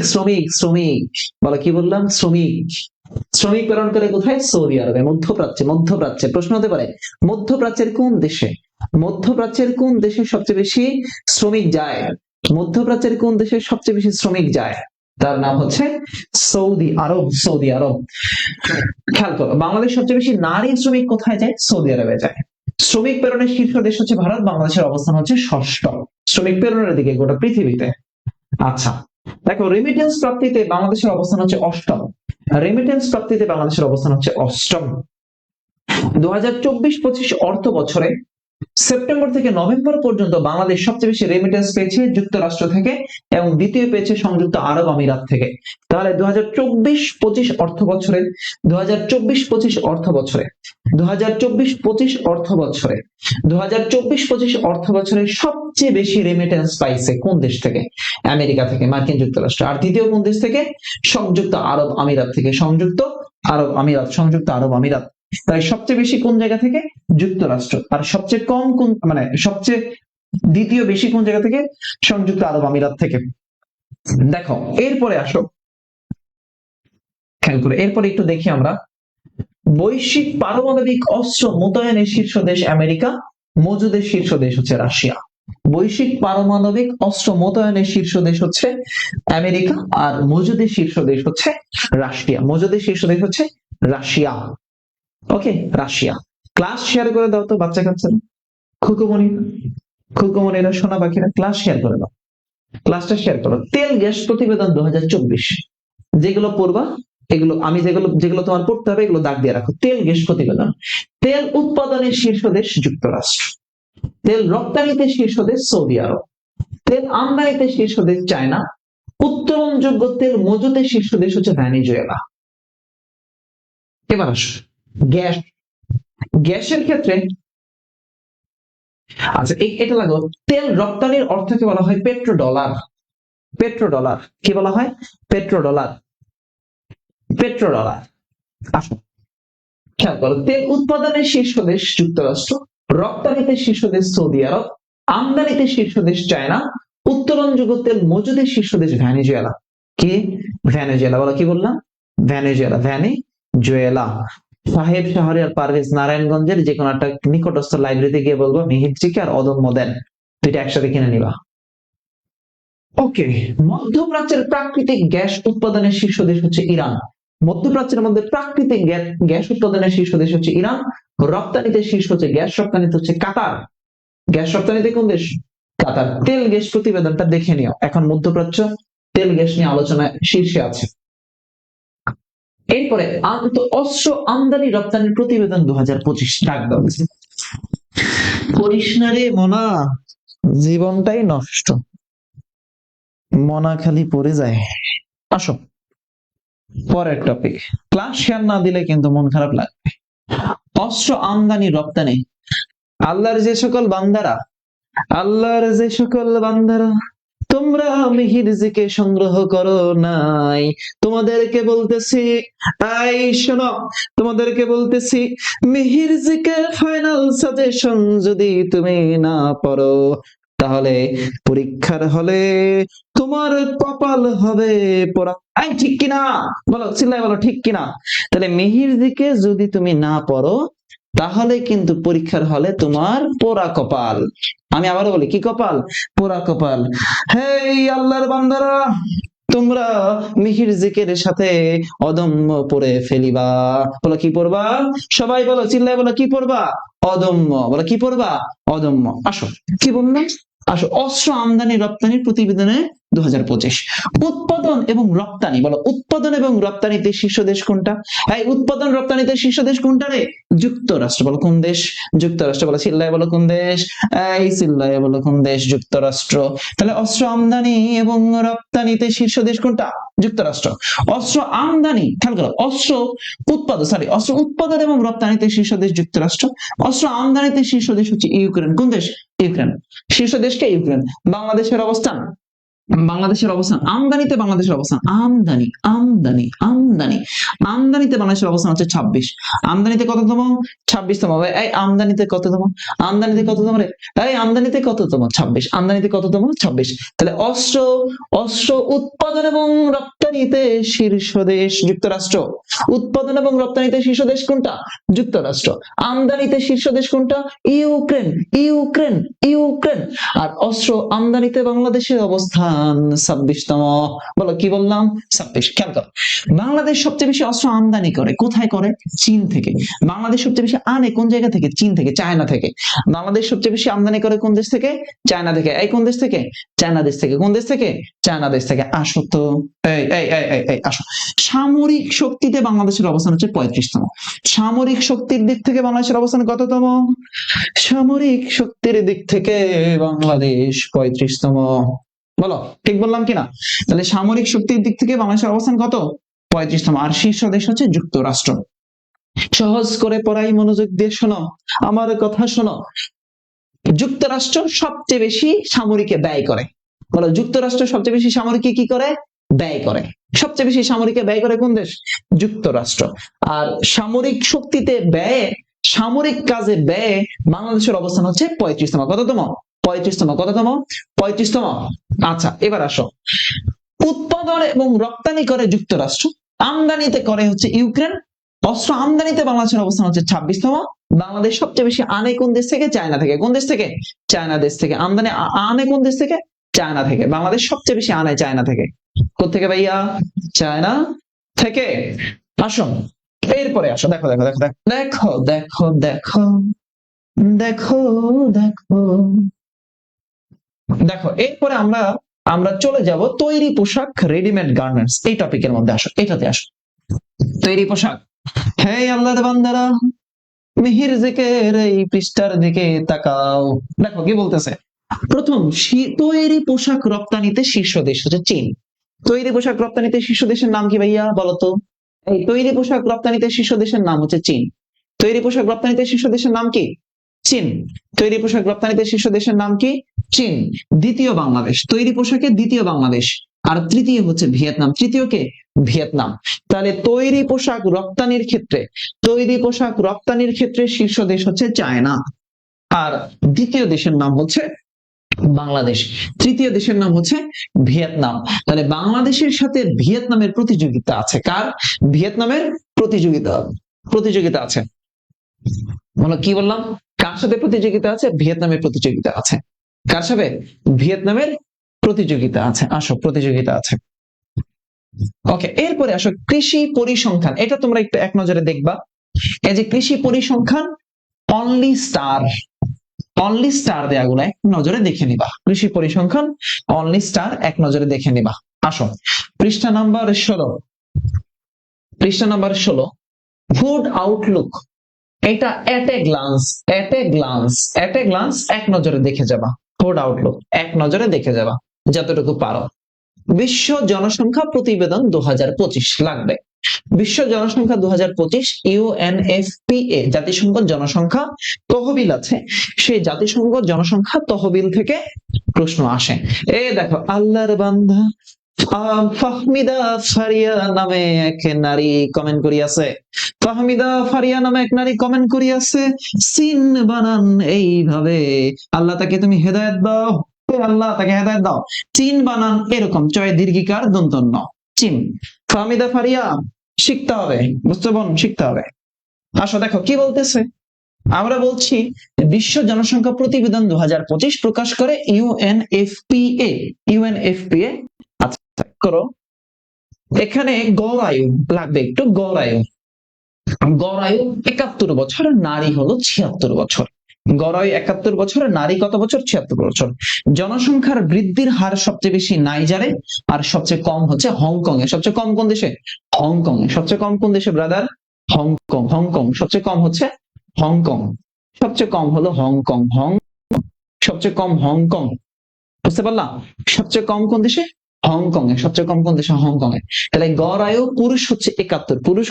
বলো, কি বললাম? শ্রমিক প্রেরণ করে কোথায়? সৌদি আরবে। মধ্যপ্রাচ্যে প্রশ্ন হতে পারে, মধ্যপ্রাচ্যের কোন দেশে? মধ্যপ্রাচ্যের কোন দেশে সবচেয়ে বেশি শ্রমিক যায়? মধ্যপ্রাচ্যের কোন দেশে সবচেয়ে বেশি শ্রমিক যায়? তার নাম হচ্ছে সৌদি আরব। খেয়াল করো, বাংলাদেশ সবচেয়ে বেশি নারী শ্রমিক কোথায় যায়? সৌদি আরবে যায়। শ্রমিক প্রেরণের শীর্ষ দেশ হচ্ছে ভারত, বাংলাদেশের অবস্থান হচ্ছে 6ষ্ঠ শ্রমিক প্রেরণের দিকে গোটা পৃথিবীতে। আচ্ছা, দেখো, রেমিটেন্স প্রাপ্তিতে বাংলাদেশের অবস্থান হচ্ছে 8ম। রেমিটেন্স প্রাপ্তিতে বাংলাদেশের অবস্থান হচ্ছে 8ম। 2024-25 অর্থ বছরে সেপ্টেম্বর থেকে নভেম্বর পর্যন্ত বাংলাদেশ সবচেয়ে বেশি রেমিটেন্স পেয়েছে যুক্তরাষ্ট্র থেকে এবং দ্বিতীয় পেয়েছে সংযুক্ত আরব আমিরাত থেকে। তাহলে 2024-25 অর্থ বছরে 2024-25 অর্থ বছরে 2024-25 অর্থ বছরে 2024-25 অর্থ বছরে সবচেয়ে বেশি রেমিটেন্স পাইছে কোন দেশ থেকে? আমেরিকা থেকে, মার্কিন যুক্তরাষ্ট্র। আর দ্বিতীয় কোন দেশ থেকে? সংযুক্ত আরব আমিরাত থেকে। সংযুক্ত আরব আমিরাত। তাই সবচেয়ে বেশি কোন জায়গা থেকে? যুক্তরাষ্ট্র। আর সবচেয়ে কম কোন, মানে সবচেয়ে দ্বিতীয় বেশি কোন জায়গা থেকে? সংযুক্ত আরব আমিরাত থেকে। দেখো এরপরে আসো, খেয়াল করে এরপরে একটু দেখি আমরা। বৈশ্বিক পারমাণবিক অস্ত্র মোতায়েনের শীর্ষ দেশ আমেরিকা, মজুদের শীর্ষ দেশ হচ্ছে রাশিয়া। বৈশ্বিক পারমাণবিক অস্ত্র মোতায়েনের শীর্ষ দেশ হচ্ছে আমেরিকা, আর মজুদের শীর্ষ দেশ হচ্ছে রাশিয়া। ওকে, রাশিয়া। ক্লাস শেয়ার করে দাও তো বাচ্চা কাচ্চারা, খুকুমনিরা, সোনা পাখিরা, ক্লাস শেয়ার করে দাও। ক্লাসটা শেয়ার করো। তেল গ্যাস প্রতিবেদন 2024 যেগুলো পড়বা এগুলো আমি যেগুলো যেগুলো তোমার পড়তে হবে এগুলো দাগ দিয়ে রাখো। তেল গ্যাস প্রতিবেদন। তেল উৎপাদনের শীর্ষ দেশ যুক্তরাষ্ট্র, তেল রপ্তানিতে শীর্ষ দেশ সৌদি আরব, তেল আমদানিতে শীর্ষ দেশ চায়না, উত্তোলনযোগ্য তেল মজুতে শীর্ষ দেশ হচ্ছে ভেনেজুয়েলা। এবার আসো গ্যাস, গ্যাসের ক্ষেত্রে আচ্ছা এটা লাগো, তেল রপ্তানির অর্থকে বলা হয় পেট্রো ডলার। পেট্রো ডলার কি বলা হয়? Petro dollar, petro dollar. আসো খেয়াল করো, তেল উৎপাদনের শীর্ষ দেশ যুক্তরাষ্ট্র, রপ্তানিতে শীর্ষ দেশ সৌদি আরব, আমদানিতে শীর্ষ দেশ চায়না, উত্তোলনযোগ্য তেল মজুদের শীর্ষ দেশ ভেনেজুয়েলা। কি? ভেনেজুয়েলা। বলো কি বললাম? Venezuela, Venezuela. সাহেব শাহরিয়ার পারভেজ নারায়ণগঞ্জের যে কোনো একটা নিকটস্থ লাইব্রেরিতে গিয়ে বলবো মিহিরজিকে আর অদম্য দেন, দুইটা একসাথে কিনে নিবা। ওকে, মধ্যপ্রাচ্যের প্রাকৃতিক গ্যাস উৎপাদনের শীর্ষ দেশ হচ্ছে ইরান। মধ্যপ্রাচ্যের মধ্যে প্রাকৃতিক গ্যাস উৎপাদনের শীর্ষ দেশ হচ্ছে ইরান। রপ্তানিতে শীর্ষ হচ্ছে গ্যাস রপ্তানিতে হচ্ছে কাতার। গ্যাস রপ্তানিতে কোন দেশ? কাতার। তেল গ্যাস প্রতিবেদনটা দেখে নিও, এখন মধ্যপ্রাচ্য তেল গ্যাস নিয়ে আলোচনায় শীর্ষে আছে। এরপরে অস্ত্র আমদানি রপ্তানির প্রতিবেদন 2025 ডাক দাও। করিস না রে মনা, জীবনটাই নষ্ট, মনা খালি পড়ে যায়। আসো পরের টপিক, ক্লাস শেয়ার না দিলে কিন্তু মন খারাপ লাগবে। অস্ত্র আমদানি রপ্তানি, আল্লাহর যে সকল বান্দারা, আল্লাহর যে সকল বান্দারা তোমরা মিহিরজিকে সংগ্রহ করো নাই, তোমাদেরকে বলতেছি, এই শোনো, তোমাদেরকে বলতেছি মিহিরজিকে ফাইনাল সাজেশন যদি তুমি না পড়ো তাহলে পরীক্ষার হলে তোমার কপাল হবে পোড়া। এই ঠিক কিনা? বলো, চিল্লাই বলো ঠিক কিনা? তাহলে মিহিরজিকে যদি তুমি না পড়ো তাহলে কিন্তু পরীক্ষার হলে তোমার পোড়া কপাল। আমি আবারও বলি, কি কপাল? পোড়া কপাল। হেই আল্লাহর বান্দারা, তোমরা মিহির জিকের সাথে অদম্য পড়ে ফেলিবা। বলো কি পড়বা? সবাই বলো, চিল্লায় বলো, কি পড়বা? অদম্য। বলো কি পড়বা? অদম্য। আসো কি বললাম? আসো অস্ত্র আমদানি রপ্তানির প্রতিবেদনে 2025। উৎপাদন এবং রপ্তানি, বলো উৎপাদন এবং রপ্তানিতে শীর্ষ দেশ কোনটা? এই উৎপাদন রপ্তানিতে শীর্ষ দেশ কোনটা রে? যুক্তরাষ্ট্র। বলো কোন দেশ? যুক্তরাষ্ট্র। বলো চিল্লায় বলো কোন দেশ? এই চিল্লায় বলো কোন দেশ? যুক্তরাষ্ট্র। তাহলে অস্ত্র আমদানি এবং রপ্তানিতে শীর্ষ দেশ কোনটা? যুক্তরাষ্ট্র। অস্ত্র আমদানি, খেয়াল করো, অস্ত্র উৎপাদন এবং রপ্তানিতে শীর্ষ দেশ যুক্তরাষ্ট্র, অস্ত্র আমদানিতে শীর্ষ দেশ হচ্ছে ইউক্রেন। কোন দেশ? ইউক্রেন। শীর্ষ দেশকে ইউক্রেন। বাংলাদেশের অবস্থান, বাংলাদেশের অবস্থান আমদানিতে, বাংলাদেশের অবস্থান আমদানি আমদানি আমদানি আমদানিতে বাংলাদেশের অবস্থান হচ্ছে 26। আমদানিতে কততম? 26তম। এই আমদানিতে কততম? আমদানিতে কততম রে? এই আমদানিতে কততম? 26। আমদানিতে কততম? 26। তাহলে অস্ত্র উৎপাদন এবং রপ্তানিতে শীর্ষ দেশ যুক্তরাষ্ট্র। উৎপাদন এবং রপ্তানিতে শীর্ষ দেশ কোনটা? যুক্তরাষ্ট্র। আমদানিতে শীর্ষ দেশ কোনটা? ইউক্রেন। Ukraine, Ukraine. আর অস্ত্র আমদানিতে বাংলাদেশের অবস্থান 26তম। বলো কি বললাম? 26। খেয়াল করো, বাংলাদেশ সবচেয়ে বেশি অস্ত্র আমদানি করে কোথায় করে? চীন থেকে। বাংলাদেশ সবচেয়ে বেশি আনে কোন জায়গা থেকে? চীন থেকে, চায়না থেকে। বাংলাদেশ সবচেয়ে বেশি আমদানি করে কোন দেশ থেকে? চায়না থেকে। এই কোন দেশ থেকে? চায়না দেশ থেকে। কোন দেশ থেকে? চায়না দেশ থেকে। আসো তো, এই এই এই এই আসো। সামরিক শক্তিতে বাংলাদেশের অবস্থান হচ্ছে 35তম। সামরিক শক্তির দিক থেকে বাংলাদেশের অবস্থান কততম? সামরিক শক্তির দিক থেকে বাংলাদেশ 35তম। বলো ঠিক বললাম কিনা? তাহলে সামরিক শক্তির দিক থেকে বাংলাদেশের অবস্থান কত? 35তম। আর শীর্ষ দেশ হচ্ছে যুক্তরাষ্ট্র। সহজ করে পড়াই, মনোযোগ দিয়ে শোনো, আমার কথা শোনো। যুক্তরাষ্ট্র সবচেয়ে বেশি সামরিকে ব্যয় করে। বলো যুক্তরাষ্ট্র সবচেয়ে বেশি সামরিকে কি করে? ব্যয় করে। সবচেয়ে বেশি সামরিকে ব্যয় করে কোন দেশ? যুক্তরাষ্ট্র। আর সামরিক শক্তিতে ব্যয়, সামরিক কাজে ব্যয় বাংলাদেশের অবস্থান হচ্ছে 35তম। কততম? 35তম। কততম? 35তম। আচ্ছা এবার আসো, উৎপাদন এবং রপ্তানি করে যুক্তরাষ্ট্র, আমদানিতে করে হচ্ছে ইউক্রেন, অস্ত্র আমদানিতে বাংলাদেশের অবস্থান হচ্ছে 26তম। বাংলাদেশ সবচেয়ে বেশি আনে কোন দেশ থেকে? চায়না থেকে। কোন দেশ থেকে? চায়না দেশ থেকে। আমদানি আনে কোন দেশ থেকে? চায়না থেকে। বাংলাদেশ সবচেয়ে বেশি আনে চায়না থেকে। কোত্থেকে ভাইয়া? চায়না থেকে। আসো এরপরে আসো, দেখো দেখো দেখো দেখো দেখো দেখো দেখো দেখো দেখো এরপরে আমরা চলে যাব তৈরি পোশাক, রেডিমেড গার্মেন্টস। এই টপিকের মধ্যে আসো, এটাতে আসো। তৈরি পোশাক। হে আল্লাহর বান্দারা, মিহির জিকের এই পৃষ্ঠার দিকে তাকাও। দেখো কি বলতেছে, প্রথম তৈরি পোশাক রপ্তানিতে শীর্ষ দেশ হচ্ছে চীন। তৈরি পোশাক রপ্তানিতে শীর্ষ দেশের নাম কি ভাইয়া বলতো? এই তৈরি পোশাক রপ্তানিতে শীর্ষ দেশের নাম হচ্ছে চীন। তৈরি পোশাক রপ্তানিতে শীর্ষ দেশের নাম কি? চীন। তৈরি পোশাক রপ্তানিতে শীর্ষ দেশের নাম কি? চীন। দ্বিতীয় বাংলাদেশ, তৈরি পোশাকে দ্বিতীয় বাংলাদেশ। আর তৃতীয় হচ্ছে ভিয়েতনাম। তৃতীয় কে? ভিয়েতনাম। তাহলে তৈরি পোশাক রপ্তানির ক্ষেত্রে, তৈরি পোশাক রপ্তানির ক্ষেত্রে শীর্ষ দেশ হচ্ছে চায়না। আর দ্বিতীয় দেশের নাম হচ্ছে বাংলাদেশ। তৃতীয় দেশের নাম হচ্ছে ভিয়েতনাম। তাহলে বাংলাদেশের সাথে ভিয়েতনামের প্রতিযোগিতা আছে। কার? ভিয়েতনামের প্রতিযোগিতা প্রতিযোগিতা আছে। বলো কি বললাম? কার সাথে প্রতিযোগিতা আছে? ভিয়েতনামের প্রতিযোগিতা আছে। কার সাথে? ভিয়েতনামের প্রতিযোগিতা আছে। আসো, প্রতিযোগিতা আছে। ওকে, এরপরে আসো কৃষি পরিসংখ্যান। এটা তোমরা একটু এক নজরে দেখবা। এই যে কৃষি পরিসংখ্যান, অনলি স্টার, অনলি স্টার দেয়াগুলো এক নজরে দেখে নিবা। কৃষি পরিসংখ্যান অনলি স্টার এক নজরে দেখে নিবা। আসো পৃষ্ঠা নাম্বার 16, পৃষ্ঠা নাম্বার 16, ফুড আউটলুক। এটা at a glance, at a glance, at a glance এক নজরে দেখে যাবা। ফুড আউটলুক এক নজরে দেখে যাবা যতটুকু পারো। বিশ্ব জনসংখ্যা প্রতিবেদন 2025 লাগবে। বিশ্ব জনসংখ্যা 2025, ইউএনএফপিএ, জাতিসংঘ জনসংখ্যা তহবিল আছে, সেই জাতিসংঘ জনসংখ্যা তহবিল থেকে প্রশ্ন আসে। এই দেখো, আল্লাহর বান্দা ফাহমিদা ফারিয়া নামে এক নারী কমেন্ট করিয়াছে। ফাহমিদা ফারিয়া নামে এক নারী কমেন্ট করিয়াছে, সিন বানান এইভাবে, আল্লাহ তাকে তুমি হেদায়েত দাও, আল্লাহ তাকে হেদায়েত দাও। চীন বানান এরকম, চয় দীর্ঘিকার দন্তন্য, চীন। ফাহমিদা ফারিয়া শিখতে হবে, বুঝতে বোন, শিখতে হবে। আসো দেখো কি বলতেছে। আমরা বলছি বিশ্ব জনসংখ্যা প্রতিবেদন 2025 প্রকাশ করে ইউএনএফপিএ। ইউএনএফপিএ, আচ্ছা করো, এখানে গড় আয়ু লাগবে একটু। গড় আয়ু, গড় আয়ু 71 বছর, নারী হলো 76 বছর। গড় আয়ু 71 বছর, নারী কত বছর? 76 বছর। জনসংখ্যার বৃদ্ধির হার সবচেয়ে বেশি নাইজারে, আর সবচেয়ে কম হচ্ছে হংকং এ। সবচেয়ে কম কোন দেশে? হংকং এ। সবচেয়ে কম কোন দেশে ব্রাদার? হংকং। হংকং সবচেয়ে কম হচ্ছে হংকং, সবচেয়ে কম হলো হংকং। সবচেয়ে কম হংকং, বুঝতে পারলাম? সবচেয়ে কম কোন দেশে? হংকং এ। সবচেয়ে কম কোন দেশে? হংকং এ। তাহলে গড় আয়ু পুরুষ হচ্ছে 71, পুরুষ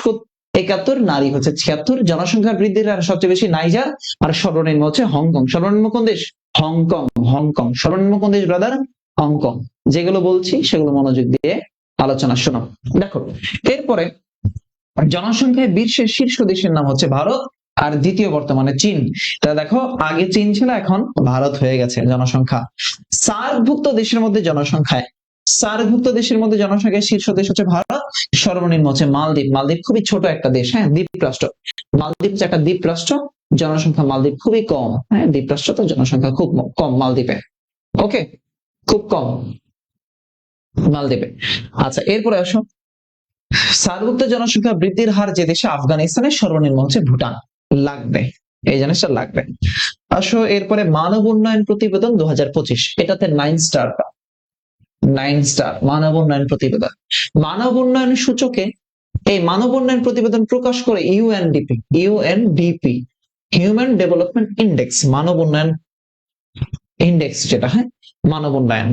71, নারী হচ্ছে 76। জনসংখ্যা বৃদ্ধির হার সবচেয়ে বেশি নাইজার, আর সর্বনিম্ন হচ্ছে হংকং। সর্বনিম্ন কোন দেশ? হংকং। হংকং সর্বনিম্ন কোন দেশ ব্রাদার? হংকং। যেগুলো বলছি সেগুলো মনোযোগ দিয়ে আলোচনা শোনো। দেখো এরপরে জনসংখ্যায় বিশ্বের শীর্ষ দেশের নাম হচ্ছে ভারত, আর দ্বিতীয় বর্তমানে চীন। তাহলে দেখো, আগে চীন ছিল, এখন ভারত হয়ে গেছে জনসংখ্যা। সার্কভুক্ত দেশের মধ্যে জনসংখ্যায়, সার্কভুক্ত দেশের মধ্যে জনসংখ্যায় শীর্ষ দেশ হচ্ছে ভারত, সর্বনিম্ন হচ্ছে মালদ্বীপ। মালদ্বীপ খুবই ছোট একটা দেশ, হ্যাঁ, দ্বীপ রাষ্ট্র। মালদ্বীপ হচ্ছে একটা দ্বীপ রাষ্ট্র, জনসংখ্যা মালদ্বীপ খুবই কম, হ্যাঁ, দ্বীপ রাষ্ট্র তো জনসংখ্যা খুব কম মালদ্বীপে। ওকে, খুব কম মালদ্বীপে। আচ্ছা এরপরে আসো, সার্কভুক্ত জনসংখ্যা বৃদ্ধির হার যে দেশে, আফগানিস্তানের সর্বনিম্ন হচ্ছে ভুটান। লাগবে, এই জিনিসটা লাগবে। আসো এরপরে মানব উন্নয়ন প্রতিবেদন 2025, এটাতে 9 স্টার, 9 স্টার মানব উন্নয়ন প্রতিবেদন। মানব উন্নয়ন সূচকে, এই মানব উন্নয়ন প্রতিবেদন প্রকাশ করে UNDP. UNDP human development index, মানব উন্নয়ন ইন্ডেক্স যেটা, হ্যাঁ, মানব উন্নয়ন।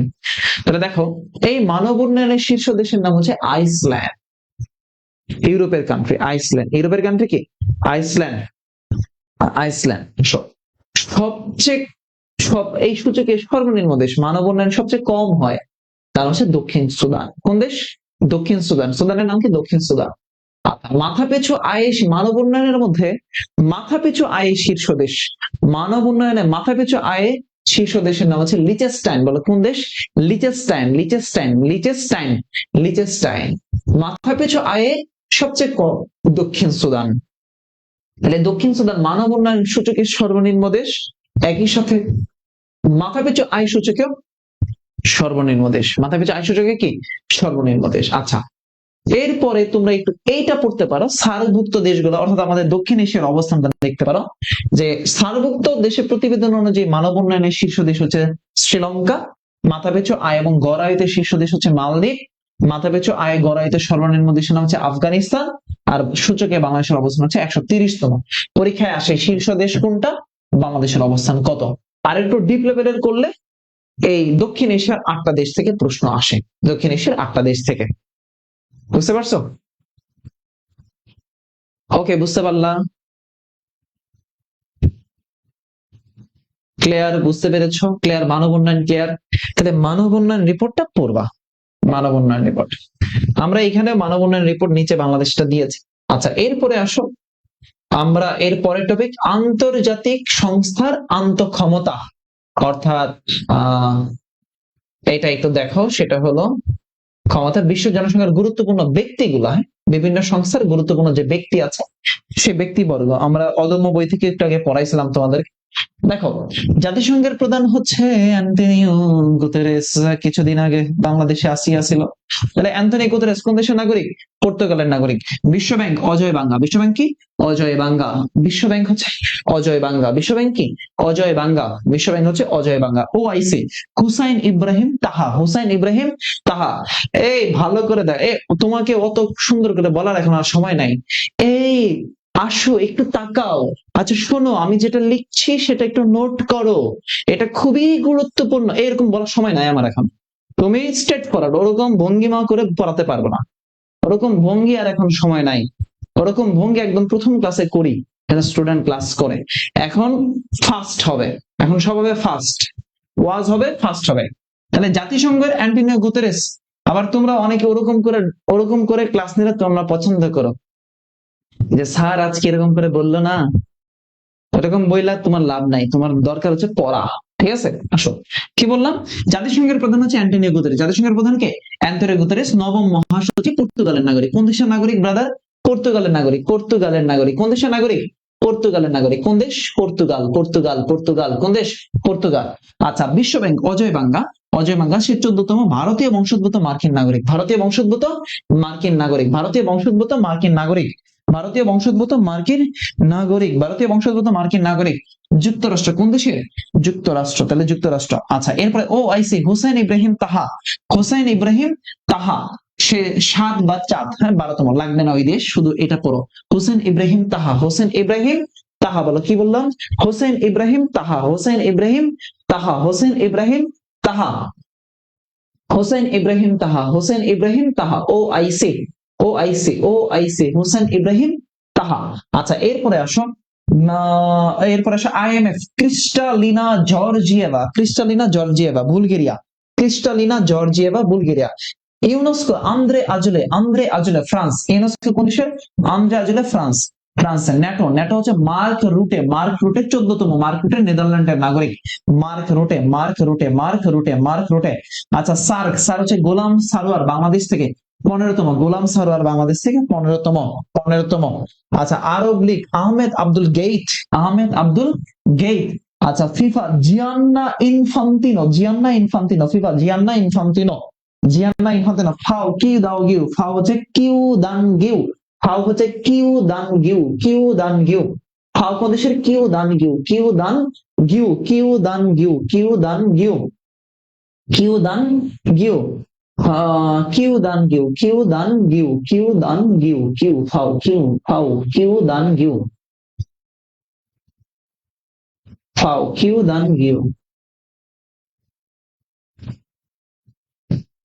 তাহলে দেখো, এই মানব উন্নয়নের শীর্ষ দেশের নাম হচ্ছে আইসল্যান্ড। ইউরোপের কান্ট্রি আইসল্যান্ড। ইউরোপের কান্ট্রি কি? আইসল্যান্ড। আইসল্যান্ড সবচেয়ে, সব এই সূচকে সর্বনিম্ন দেশ, মানব উন্নয়ন সবচেয়ে কম হয়, তার হচ্ছে দক্ষিণ সুদান। কোন দেশ? দক্ষিণ সুদান। সুদানের নাম কি? দক্ষিণ সুদান। মাথা পিছু আয়, মানব উন্নয়নের মধ্যে মাথা পিছু আয় শীর্ষ দেশ, মানব উন্নয়নে মাথা পিছু আয়ে শীর্ষ দেশের নাম হচ্ছে লিচেস্টাইন। বলো কোন দেশ? লিচেস্টাইন। লিচেস্টাইন, লিচেস্টাইন, লিচেস্টাইন। মাথা পিছু আয়ে সবচেয়ে কম দক্ষিণ সুদান। তাহলে দক্ষিণ সুদান মানব উন্নয়ন সূচকের সর্বনিম্ন দেশ, একই সাথে মাথাপিছু আয় সূচকেও সর্বনিম্ন দেশ। মাথাপিছু আয় সূচকে কি? সর্বনিম্ন দেশ। আচ্ছা এরপরে তোমরা একটু এইটা পড়তে পারো, সার্কভুক্ত দেশগুলো, অর্থাৎ আমাদের দক্ষিণ এশিয়ার অবস্থানটা দেখতে পারো, যে সার্কভুক্ত দেশের প্রতিবেদন অনুযায়ী মানব উন্নয়নের শীর্ষ দেশ হচ্ছে শ্রীলঙ্কা, মাথাপিছু আয় এবং গড় আয়তে শীর্ষ দেশ হচ্ছে মালদ্বীপ, মাথাপিছু আয় গড়াইতে সর্বনিম্ন দেশের নাম হচ্ছে আফগানিস্তান, আর সূচকে বাংলাদেশের অবস্থান হচ্ছে 130তম। পরীক্ষায় আসে শীর্ষ দেশ কোনটা, বাংলাদেশের অবস্থান কত। আর একটু ডিপ লেভেলের করলে এই দক্ষিণ এশিয়ার 8টা দেশ থেকে প্রশ্ন আসে, দক্ষিণ এশিয়ার 8টা দেশ থেকে। বুঝতে পারছো? ওকে, বুঝতে পারলাম। ক্লিয়ার? বুঝতে পেরেছো? ক্লিয়ার? মানব উন্নয়ন ক্লিয়ার? তাহলে মানব উন্নয়ন রিপোর্টটা পড়বা, মানব উন্নয়ন রিপোর্ট। আমরা এখানে মানব উন্নয়ন রিপোর্ট নিচে বাংলাদেশটা দিয়েছি। আচ্ছা, এরপরে আসো আমরা এর পরের টপিক, আন্তর্জাতিক সংস্থার আন্তঃক্ষমতা। অর্থাৎ আহ এটা একটু দেখো, সেটা হলো ক্ষমতা, বিশ্ব জনসংখ্যার গুরুত্বপূর্ণ ব্যক্তিগুলা, বিভিন্ন সংস্থার গুরুত্বপূর্ণ যে ব্যক্তি আছে সে ব্যক্তিবর্গ। আমরা অদম্য বই থেকে একটু আগে পড়াইছিলাম তোমাদের। দেখো, জাতিসংঘের প্রধান হচ্ছে অ্যান্টনিও গুতেরেস, কিছুদিন আগে বাংলাদেশে আসিয়া ছিল। তাহলে অ্যান্টনিও গুতেরেস কোন দেশের নাগরিক? পর্তুগালের নাগরিক। বিশ্বব্যাংক অজয় বাঙ্গা, বিশ্বব্যাংক কি? অজয় বাঙ্গা। বিশ্বব্যাংক হচ্ছে অজয় বাঙ্গা, বিশ্বব্যাংক কি? অজয় বাঙ্গা, বিশ্বব্যাংক হচ্ছে অজয় বাঙ্গা। ওআইসি হুসাইন ইব্রাহিম তাহা, হুসাইন ইব্রাহিম তাহা। এই ভালো করে দেখ, তোমাকে অত সুন্দর করে বলার এখন আর সময় নাই। এই আসো একটু তাকাও। আচ্ছা শোনো, আমি যেটা লিখছি সেটা একটু নোট করো, এটা খুবই গুরুত্বপূর্ণ। এরকম বলার সময় নাই আমার এখন। তুমি স্ট্রেট ফরওয়ার্ড, ওরকম ভঙ্গিমা করে পড়াতে পারবো না, ওরকম ভঙ্গি আর এখন সময় নাই। ওরকম ভঙ্গি একদম প্রথম ক্লাসে করি, স্টুডেন্ট ক্লাস করে। এখন ফাস্ট হবে, এখন সব হবে ফাস্ট, ওয়াজ হবে ফাস্ট হবে। তাহলে জাতিসংঘের অ্যান্টনিও গুতেরেস। আবার তোমরা অনেকে ওরকম করে ক্লাস নিলে তোমরা পছন্দ করো, যে স্যার আজকে এরকম করে বললো না, ওরকম বইলা তোমার লাভ নাই, তোমার দরকার হচ্ছে পড়া। ঠিক আছে, আসো কি বললাম। জাতিসংঘের প্রধান হচ্ছে অ্যান্টনিও গুতেরেস। জাতিসংঘের প্রধান কে? Antonio Guterres. নবম মহাসচিব পর্তুগালের নাগরিক। কোন দেশের নাগরিক ব্রাদার? পর্তুগালের নাগরিক। পর্তুগালের নাগরিক। কোন দেশের নাগরিক? পর্তুগালের নাগরিক। কোন দেশ? পর্তুগাল। Portugal, Portugal. কোন দেশ? পর্তুগাল। আচ্ছা, বিশ্বব্যাংক অজয় বাঙ্গা, অজয় বাঙ্গা সে 14তম ভারতীয় বংশোদ্ভূত মার্কিন নাগরিক। ভারতীয় বংশোদ্ভূত মার্কিন নাগরিক। ভারতীয় বংশোদ্ভূত মার্কিন নাগরিক। ভারতীয় বংশোদ্ভূত মার্কিন নাগরিক। ভারতীয় বংশোদ্ভূত মার্কিন নাগরিক। যুক্তরাষ্ট্র। কোন দেশের? যুক্তরাষ্ট্র। তাহলে যুক্তরাষ্ট্র। আচ্ছা, এরপরে ওআইসি হুসাইন ইব্রাহিম তাহা, হুসাইন ইব্রাহিম তাহা সে 7 বা 4, হ্যাঁ 12তম, লাগবে না ওই দেশ, শুধু এটা পড়ো। হুসেন ইব্রাহিম তাহা, হুসেন ইব্রাহিম তাহা। বলো কি বললাম? হুসেন ইব্রাহিম তাহা, হুসেন ইব্রাহিম তাহা, হুসেন ইব্রাহিম তাহা, হুসেন ইব্রাহিম তাহা, Hussein Ibrahim Taha. OIC, OIC, OIC Hussein Ibrahim Taha. আচ্ছা, এরপরে আসো এরপরে আসো IMF, Kristalina Georgieva, Kristalina Georgieva Bulgaria, Kristalina Georgieva Bulgaria. UNESCO Audrey Azoulay, Audrey Azoulay France. UNESCO কোন দেশের? Audrey Azoulay France, France. NATO, NATO হচ্ছে Mark Rutte, Mark Rutte 14তম, mark রুটে নেদারল্যান্ডের নাগরিক। Mark Rutte, Mark Rutte, Mark Rutte, Mark রুটে। আচ্ছা, SAARC, সার হচ্ছে গোলাম সারোয়ার বাংলাদেশ থেকে 15তম, গোলাম সারোয়ার বাংলাদেশ থেকে 15তম, 15তম। আচ্ছা, Arab League Ahmed Abdul Gheit, Ahmed Abdul Gheit. আচ্ছা, FIFA Gianni Infantino, Gianni Infantino, FIFA Gianni Infantino, Gianni Infantino. FAO Qu দাও গিউ, ফাও হচ্ছে কিউ দান গিউ, ফাও হচ্ছে কিউ দান গিউ, কিউ দান গিউ। ফাও কোন দেশের? কিউ দান গিউ, কিউ দান গিউ, কিউ দান গিউ, কিউ দান গিউ, কিউ দান গিউ। কিউ দান গিউ, কিউ দান গিউ, কিউ দান গিউ, কিউ ফাও, কিউ ফাও, কিউ দান গিউ, ফাও, কিউ দান গিউ,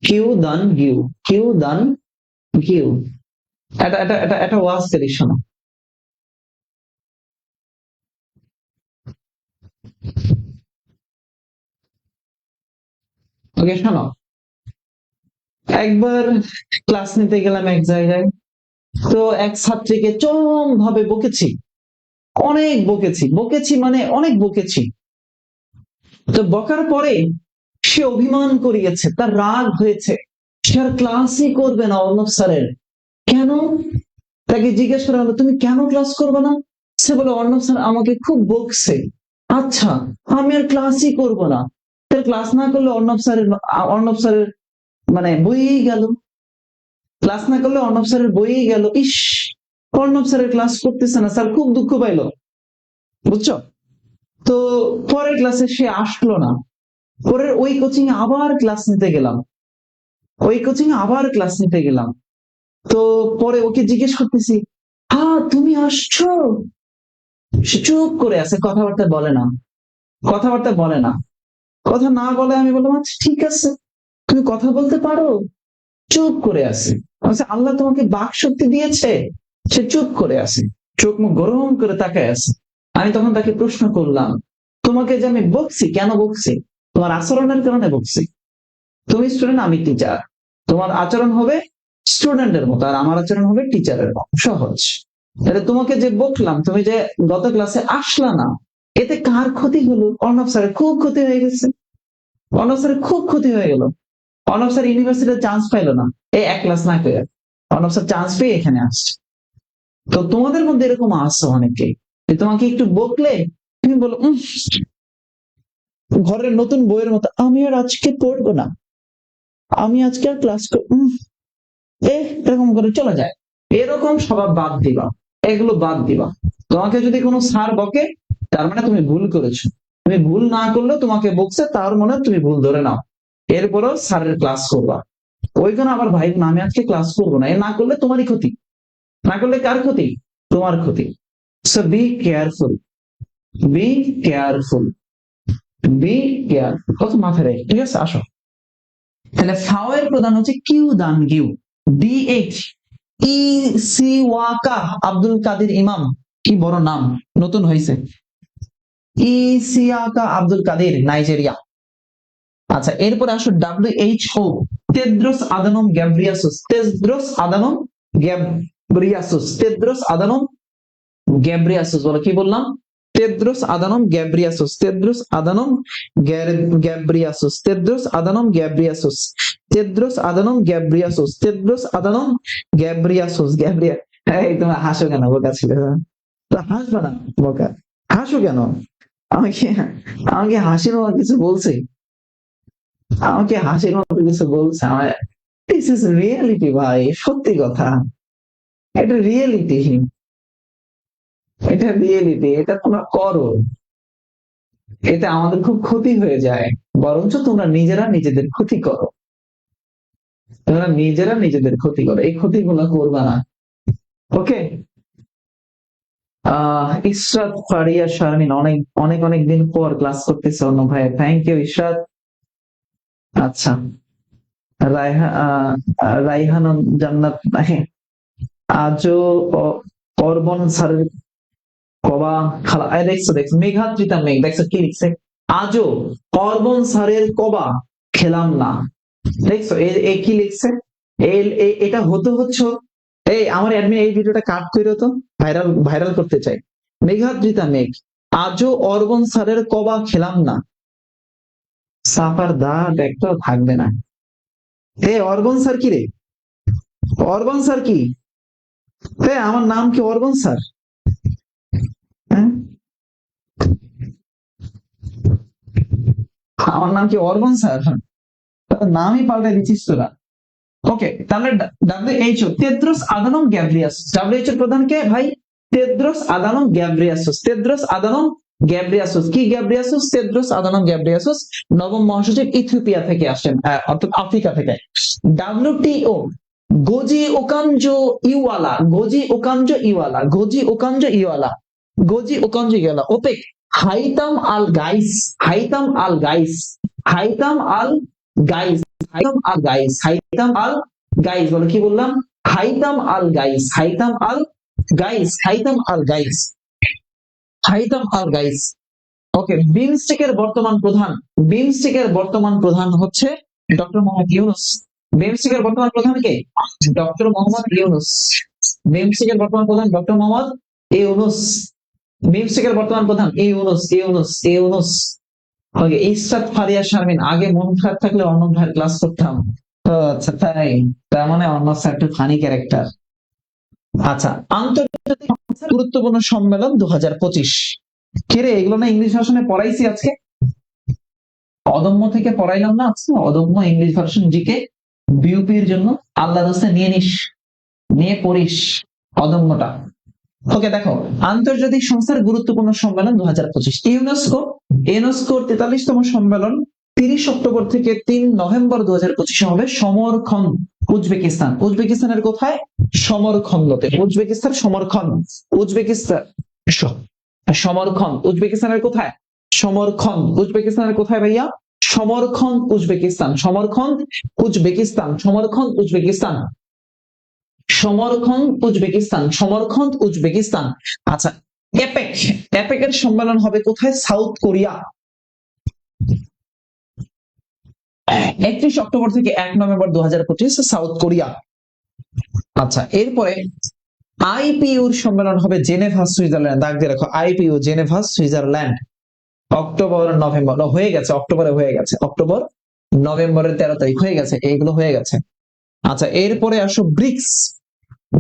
কিউ দান গিউ, কিউ দান গিউ। এটা ওয়াজ থেকে শোনো। ওকে শোনো, একবার ক্লাস নিতে গেলাম এক জায়গায়, তো এক ছাত্রীকে চরম ভাবে বকেছি, অনেক বকেছি, বকেছি মানে অনেক বকেছি। তো বকার পরে সে অভিমান করিয়েছে, তার রাগ হয়েছে, সে আর ক্লাসই করবে না অর্ণব স্যারের। কেন? তাকে জিজ্ঞেস করা হলো, তুমি কেন ক্লাস করবে না? সে বলে, অর্ণব স্যার আমাকে খুব বকছে। আচ্ছা, আমি আর ক্লাসই করব না। তার ক্লাস না করলে অর্ণব স্যারের মানে বইই গেল, ক্লাস না করলে অর্ণব স্যারের বইই গেল। ইস, অর্ণব স্যারের ক্লাস করতেছে না, স্যার খুব দুঃখ পাইলো। বুঝছো? তো পরের ক্লাসে সে আসলো না, পরের ওই কোচিং এ আবার ক্লাস নিতে গেলাম, ওই কোচিং আবার ক্লাস নিতে গেলাম। তো পরে ওকে জিজ্ঞেস করতেছি, হ্যাঁ তুমি আসছো? সে চুপ করে আছে, কথাবার্তা বলে না, কথাবার্তা বলে না। কথা না বলে আমি বললাম, আচ্ছা ঠিক আছে, তুমি কথা বলতে পারো? চুপ করে আছে। আচ্ছা, আল্লাহ তোমাকে বাক শক্তি দিয়েছে? সে চুপ করে আছে, চোখ মুখ গরম করে তাকায় আছে। আমি তখন তাকে প্রশ্ন করলাম, তোমাকে যে আমি বকছি কেন বকছি? তোমার আচরণের কারণে বকছি। তুমি স্টুডেন্ট, আমি টিচার, তোমার আচরণ হবে স্টুডেন্টের মতো আর আমার আচরণ হবে টিচারের মতো, সহজ। তাহলে তোমাকে যে বকলাম, তুমি যে গত ক্লাসে আসলা না, এতে কার ক্ষতি হলো? অর্ণব স্যারের খুব ক্ষতি হয়ে গেছে, অর্ণব স্যারের খুব ক্ষতি হয়ে গেল। অর্ণব স্যার ইউনিভার্সিটিতে চান্স পাইলো না এই এক ক্লাস না করে, অর্ণব স্যার চান্স পেয়ে এখানে আসছে। তো তোমাদের মধ্যে এরকম আসছে অনেকে, যে তোমাকে একটু বকলে তুমি বলো, ঘরের নতুন বইয়ের মতো, আমি আর আজকে পড়বো না, আমি আজকে আর ক্লাস এরকম করে চলে যায়। এরকম স্বভাব বাদ দিবা, এগুলো বাদ দিবা। তোমাকে যদি কোনো স্যার বকে, তার মানে তুমি ভুল করেছো। তুমি ভুল না করলেও তোমাকে বকছে, তার মানে তুমি ভুল ধরে নাও, এরপরেও স্যারের ক্লাস করবা। ওইখানে আবার ভাই আমি আজকে ক্লাস করবো না, এ না করলে তোমারই ক্ষতি, না করলে কার ক্ষতি? তোমার ক্ষতি। So be careful, be careful, be careful, কত মাথায় রেখে, ঠিক আছে? আসো, তাহলে ফাও এর প্রধান হচ্ছে কিউ দান গিউ। ডিএইচ ই সি ওয়াকা আব্দুল কাদের ইমাম, কি বড় নাম, নতুন হয়েছে, ইসিয়াকা আব্দুল কাদের, নাইজেরিয়া। আচ্ছা, এরপরে আসো WHO, Tedros Adhanom Ghebreyesus, Tedros Adhanom Ghebreyesus, Tedros Adhanom Ghebreyesus, বলো কি বললাম? Tedros Adhanom Ghebreyesus, Tedros Adhanom Ghebreyesus, Tedros Adhanom Ghebreyesus, Tedros Adhanom Ghebreyesus, Tedros Adhanom Ghebreyesus, গ্যাব্রিয়া। এই তুমি হাসো কেন, বোকা ছিল? তো হাসবে না, বোকা, হাসো কেন? আমাকে আমাকে হাসির মতো কিছু বলছে, আমাকে হাসির মতো কিছু বলছে আমার। দিস ইজ রিয়েলিটি ভাই, সত্যি কথা, এটা রিয়েলিটি, এটা রিয়েলিটি, এটা তোমরা করো, এতে আমাদের খুব ক্ষতি হয়ে যায়। বরঞ্চ তোমরা নিজেরা নিজেদের ক্ষতি করো, তোমরা নিজেরা নিজেদের ক্ষতি করো, এই ক্ষতিগুলো করবা না। ওকে। ইশরাত ফারিয়া শারমিন, অনেক অনেক অনেক দিন পর ক্লাস করতেছে অন্য ভাই, থ্যাংক ইউ ইশরাত। আচ্ছা, রাইহান জান্নাত, হ্যাঁ, আজও অর্বন স্যারের কবা খালা, দেখছো দেখছো, মেঘাত্রিতা মেঘ, দেখছো কি লিখছে? আজও অর্বন স্যারের কবা খেলাম না, দেখছো এ কি লিখছে? এটা হতে হচ্ছে, এই আমার অ্যাডমিন এই ভিডিওটা কাট করে তো, ভাইরাল ভাইরাল করতে চাই। মেঘাদ্রিতা মেঘ, আজও অর্বন স্যারের কবা খেলাম না, সাফার দাগ একটাও থাকবে না। অর্বন স্যার কি রে? অর্বন স্যার কি? আমার নাম কি অর্বন স্যার? হ্যাঁ, আমার নাম কি অর্বন স্যার? নামই পাল্টে দিচ্ছিস তোরা। ওকে, তাহলে WHO, টেদ্রোস আদানম গ্যাব্রিয়াসুস, WHO এর প্রধান কে ভাই? টেদ্রোস আদানম গ্যাব্রিয়াসুস, টেদ্রোস আদানম গ্যাব্রিয়াসুস, কি গ্যাব্রিয়াসুস? টেদ্রোস আদানম গ্যাব্রিয়াসুস, নবম মহাসচিব, ইথিওপিয়া থেকে আসেন, অর্থাৎ আফ্রিকা থেকে। WTO, গোজি ওকানজো ইওয়ালা, গোজি ওকানজো ইওয়ালা, গোজি ওকানজো ইওয়ালা, গোজি ওকানজো ইওয়ালা। ওপেক, হাইতাম আল গাইস, হাইতাম আল গাইস, হাইতাম আল গাইস, হাইতাম আল গাইস, হাইতাম আল গাইস, বলো কি বললাম? হাইতাম আল গাইস, হাইতাম আল গাইস, হাইতাম আল গাইস, হাইতাম আল গাইস। ওকে, বিমস্টেকের বর্তমান প্রধান, বিমস্টেকের বর্তমান প্রধান হচ্ছে ডক্টর মোহাম্মদ ইউনুস। বিমস্টেকের বর্তমান প্রধান কে? ডক্টর মোহাম্মদ ইউনুস। বিমস্টেকের বর্তমান প্রধান ডক্টর মোহাম্মদ ইউনুস। বিমস্টেকের বর্তমান প্রধান ইউনুস, ইউনুস, ইউনুস। ওকে, ইসরাত ফারিয়া শারমিন, আগে মন খারাপ থাকলে অর্ণব ভাইয়ের ক্লাস করতাম। আচ্ছা তাই, তার মানে অর্ণব স্যার একটু ফানি ক্যারেক্টার। আচ্ছা, আন্তর্জাতিক গুরুত্বপূর্ণ সম্মেলন 2025, কিরে এগুলো না ইংলিশ ভার্সনে পড়াইছি আজকে? অদম্য থেকে পড়াইলাম না আজকে, অদম্য ইংলিশ ভার্সন জিকে বিউপির জন্য, আল্লাহ রাস্তায় নিয়ে নিস, নিয়ে পড়িস অদম্যটা। ওকে, দেখো, আন্তর্জাতিক সংস্থার গুরুত্বপূর্ণ সম্মেলন 2025, ইউনেস্কো, ইউনেস্কোর 43তম সম্মেলন 30 অক্টোবর থেকে 3 নভেম্বর 2025 হবে সমরখন্দ উজবেকিস্তান। উজবেকিস্তানের কোথায়? সমরখন্দতে। Uzbekistan Samarkand. Uzbekistan Samarkand. উজবেকিস্তানের কোথায়? সমরখন্দ। উজবেকিস্তানের কোথায় ভাইয়া? Samarkand Uzbekistan. Samarkand Uzbekistan. Samarkand Uzbekistan. Samarkand Uzbekistan. Samarkand Uzbekistan. আচ্ছা, এপেক। এপেকের সম্মেলন হবে কোথায়? South Korea. 31 অক্টোবর থেকে 1 নভেম্বর 2025 সাউথ কোরিয়া। আচ্ছা, এরপরে আইপিইউর সম্মেলন হবে জেনেভা সুইজারল্যান্ড। দাগ দিয়ে রাখো, IPU Geneva Switzerland. October November হয়ে গেছে, অক্টোবরে হয়ে গেছে, অক্টোবর নভেম্বরের 13 তারিখ হয়ে গেছে, এইগুলো হয়ে গেছে। আচ্ছা, এরপরে আসো ব্রিক্স।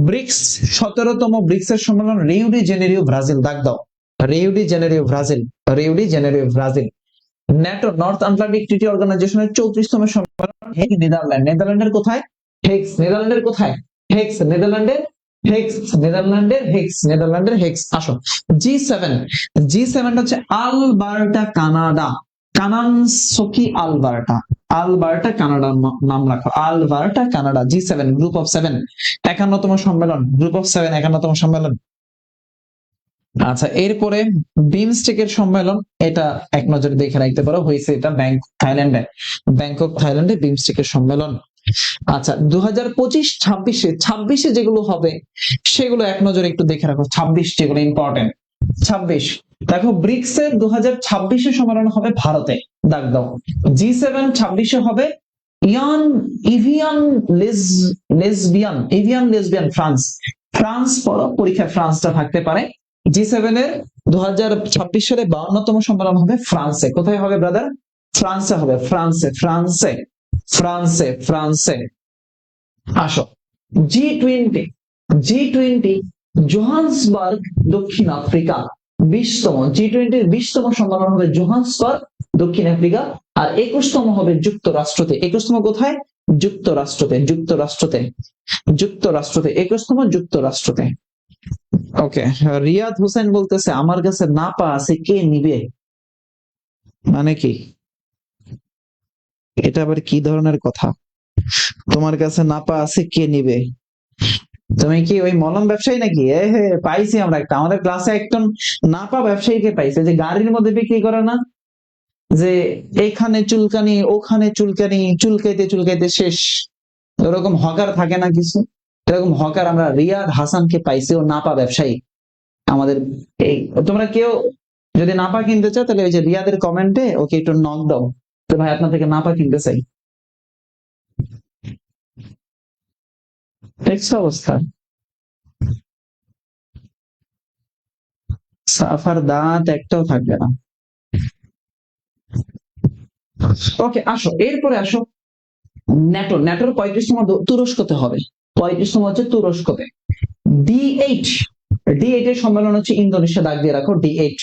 ব্রিক্স 17তম ব্রিক্স এর সম্মেলন রিও ডি জেনেরিও ব্রাজিল। দাগ দাও, Rio de Janeiro Brazil. Rio de Janeiro Brazil. NATO North Atlantic Treaty অর্গানাইজেশনের 34তম সম্মেলন হেগ নেদারল্যান্ড। নেদারল্যান্ডের কোথায়? হেগস। নেদারল্যান্ডের কোথায়? হেগস। নেদারল্যান্ডের হেগস। নেদারল্যান্ডের হেগস। নেদারল্যান্ডের হেগস। আসো, G7। G7 হচ্ছে আলবার্টা কানাডা। কানানসকি আলবার্টা। আলবার্টা কানাডার নাম রাখো, Alberta Canada. G7 group of 7 51তম সম্মেলন। গ্রুপ অফ 7 51তম সম্মেলন। আচ্ছা, এরপরে বিমস্টেকের সম্মেলন, এটা এক নজরে দেখে রাখতে পারো, হয়েছে এটা থাইল্যান্ডে, ব্যাংকক থাইল্যান্ডে বিমস্টেকের সম্মেলন। আচ্ছা, 2025-26 যেগুলো হবে সেগুলো এক নজরে একটু দেখে রাখো। 26 যেগুলো ইম্পর্টেন্ট। 26 দেখো, ব্রিক্স এর 2026 সম্মেলন হবে ভারতে। দাগ দাও, G7 26 হবে এভিয়ান ফ্রান্স। ফ্রান্স পড়ো, পরীক্ষায় ফ্রান্সটা থাকতে পারে। G7 এর 2026 সালে 52তম সম্মেলন হবে ফ্রান্সে। কোথায় হবে ব্রাদার? ফ্রান্সে হবে। ফ্রান্সে। ফ্রান্সে। ফ্রান্সে। ফ্রান্সে। আসো, G20। G20 জোহান্সবার্গ, দক্ষিণ আফ্রিকা। 20তম G20 20তম সম্মেলন হবে জোহান্সবার্গ, দক্ষিণ আফ্রিকা। আর 21তম হবে যুক্তরাষ্ট্রতে। 21তম কোথায়? যুক্তরাষ্ট্রতে। যুক্তরাষ্ট্রতে। যুক্তরাষ্ট্রতে 21তম যুক্তরাষ্ট্রতে। ওকে, রিয়াদ হোসেন বলতেছে আমার কাছে নাপা আছে, কে নিবে? মানে কি এটা? আবার কি ধরনের কথা? তোমার কাছে নাপা আছে, কে নিবে? তুমি কি ওই মলম ব্যবসায়ী নাকি? পাইছি আমরা একটা, আমাদের ক্লাসে একজন নাপা ব্যবসায়ীকে পাইছে, যে গাড়ির মধ্যে বিক্রি করে না, যে এখানে চুলকানি, ওখানে চুলকানি, চুলকাইতে চুলকাইতে শেষ। ওরকম হকার থাকে না কিছু, এরকম হকার আমরা রিয়াদ হাসানকে পাইছি, ও নাপা ব্যবসায়ী আমাদের। এই তোমরা কেউ যদি নাপা কিনতে চাও, তাহলে ওই যে রিয়াদের কমেন্টে ওকে একটু নক দাও, তো ভাই আপনার থেকে নাপা কিনতে চাই। দেখছো অবস্থা? সাফার দাঁত একটাও থাকবে না। ওকে, আসো, এরপরে আসো ন্যাটো। ন্যাটোর 35তম তুরস্কতে হবে। 35তম হচ্ছে তুরস্কতে। D8। D8 এর সম্মেলন হচ্ছে ইন্দোনেশিয়া। দাগ দিয়ে রাখো, D8।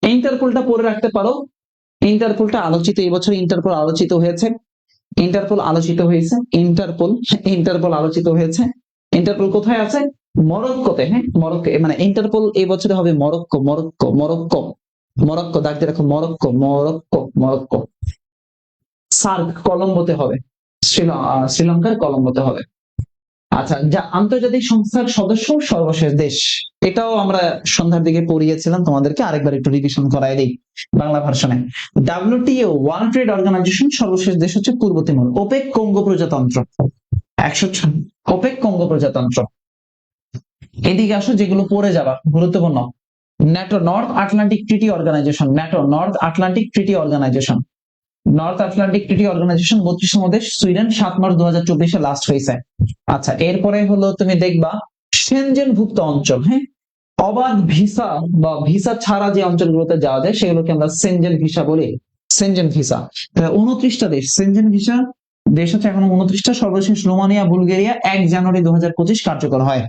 ইন্টারপোলটা পড়ে রাখতে পারো। ইন্টারপোলটা আলোচিত, এই বছর ইন্টারপোল আলোচিত হয়েছে। ইন্টারপোল আলোচিত হয়েছে। ইন্টারপোল ইন্টারপোল আলোচিত হয়েছে। ইন্টারপোল কোথায় আছে? মরক্কোতে। হ্যাঁ, মরক্কো। মানে ইন্টারপোল এই বছরে হবে মরক্কো। মরক্কো। মরক্কো। মরক্কো। দাগ দিয়ে রাখো, মরক্কো। মরক্কো। মরক্কো। সার্ক কলম্বোতে হবে। শ্রীলঙ্কার কলম্বোতে হবে। আচ্ছা, যা আন্তর্জাতিক সংস্থার সদস্য সর্বশেষ দেশ, এটাও আমরা সন্ধ্যার দিকে পড়িয়েছিলাম তোমাদেরকে, আরেকবার একটু রিভিশন করাই দিই বাংলা ভার্সনে। WTO ওয়ার্ল্ড ট্রেড অর্গানাইজেশন সর্বশেষ দেশ হচ্ছে পূর্ব তিমুর। ওপেক কঙ্গো প্রজাতন্ত্র। 106 ওপেক কঙ্গো প্রজাতন্ত্র। এদিকে আসো, যেগুলো পড়ে যাবা গুরুত্বপূর্ণ। NATO North Atlantic treaty organization. NATO North Atlantic treaty organization. North Atlantic treaty organization 32তম দেশ, সুইডেন 7 মার্চ 2024 লাস্ট হয়েছে। আচ্ছা, এরপরে হলো তুমি দেখবা সেনজেন ভুক্ত অঞ্চল। হ্যাঁ, অবাধ ভিসা বা ভিসা ছাড়া যে অঞ্চলগুলোতে যাওয়া যায় সেগুলোকে আমরা সেনজেন ভিসা বলি। সেনজেন ভিসা 29টা দেশ। সেনজেন ভিসা দেশ হচ্ছে এখন 29টা। সর্বশেষ রোমানিয়া, বুলগেরিয়া 1 জানুয়ারি 2025 কার্যকর হয়।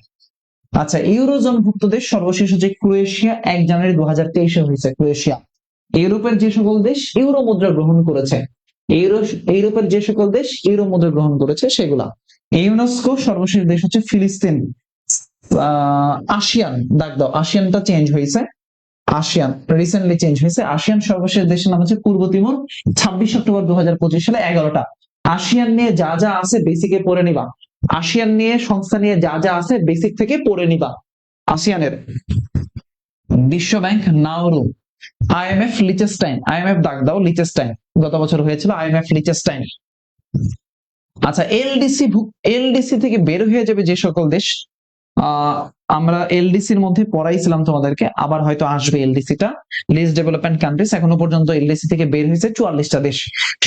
আচ্ছা, ইউরোজোন ভুক্ত দেশ সর্বশেষ হচ্ছে ক্রোয়েশিয়া, 1 জানুয়ারি 2023 হয়েছে ক্রোয়েশিয়া। ইউরোপের যে সকল দেশ ইউরো মুদ্রা গ্রহণ করেছে, ইউরোপের যে সকল দেশ ইউরো মুদ্রা গ্রহণ করেছে সেগুলা। ইউনেস্কো সর্বশেষ দেশ হচ্ছে ফিলিস্তিন। আসিয়ান। দাগ দাও, আসিয়ানটা চেঞ্জ হয়েছে। আসিয়ান রিসেন্টলি চেঞ্জ হয়েছে। আসিয়ান সর্বশেষ দেশের নাম হচ্ছে পূর্ব তিমুর। 26 অক্টোবর 2025 সালে 11টা। আসিয়ান নিয়ে যা যা আছে বেসিকে পড়ে নিবা। আসিয়ান নিয়ে সংস্থা নিয়ে যা যা আছে বেসিক থেকে পড়ে নিবা। আসিয়ানের বিশ্ব ব্যাংক, নাউরু, আইএমএফ লিচেস্টাইন, আইএমএফ দাগ দাও লিচেস্টাইন, গত বছর হয়েছিল আইএমএফ লিচেস্টাইন। আচ্ছা, এলডিসি থেকে বের হয়ে যাবে যে সকল দেশ, আমরা এলডিসির মধ্যে পড়াইছিলাম তোমাদেরকে, আবার হয়তো আসবে এলডিসিটা, লিস্ট ডেভেলপমেন্ট কান্ট্রিজ। এখনো পর্যন্ত এলডিসি থেকে বের হয়েছে 44টা দেশ,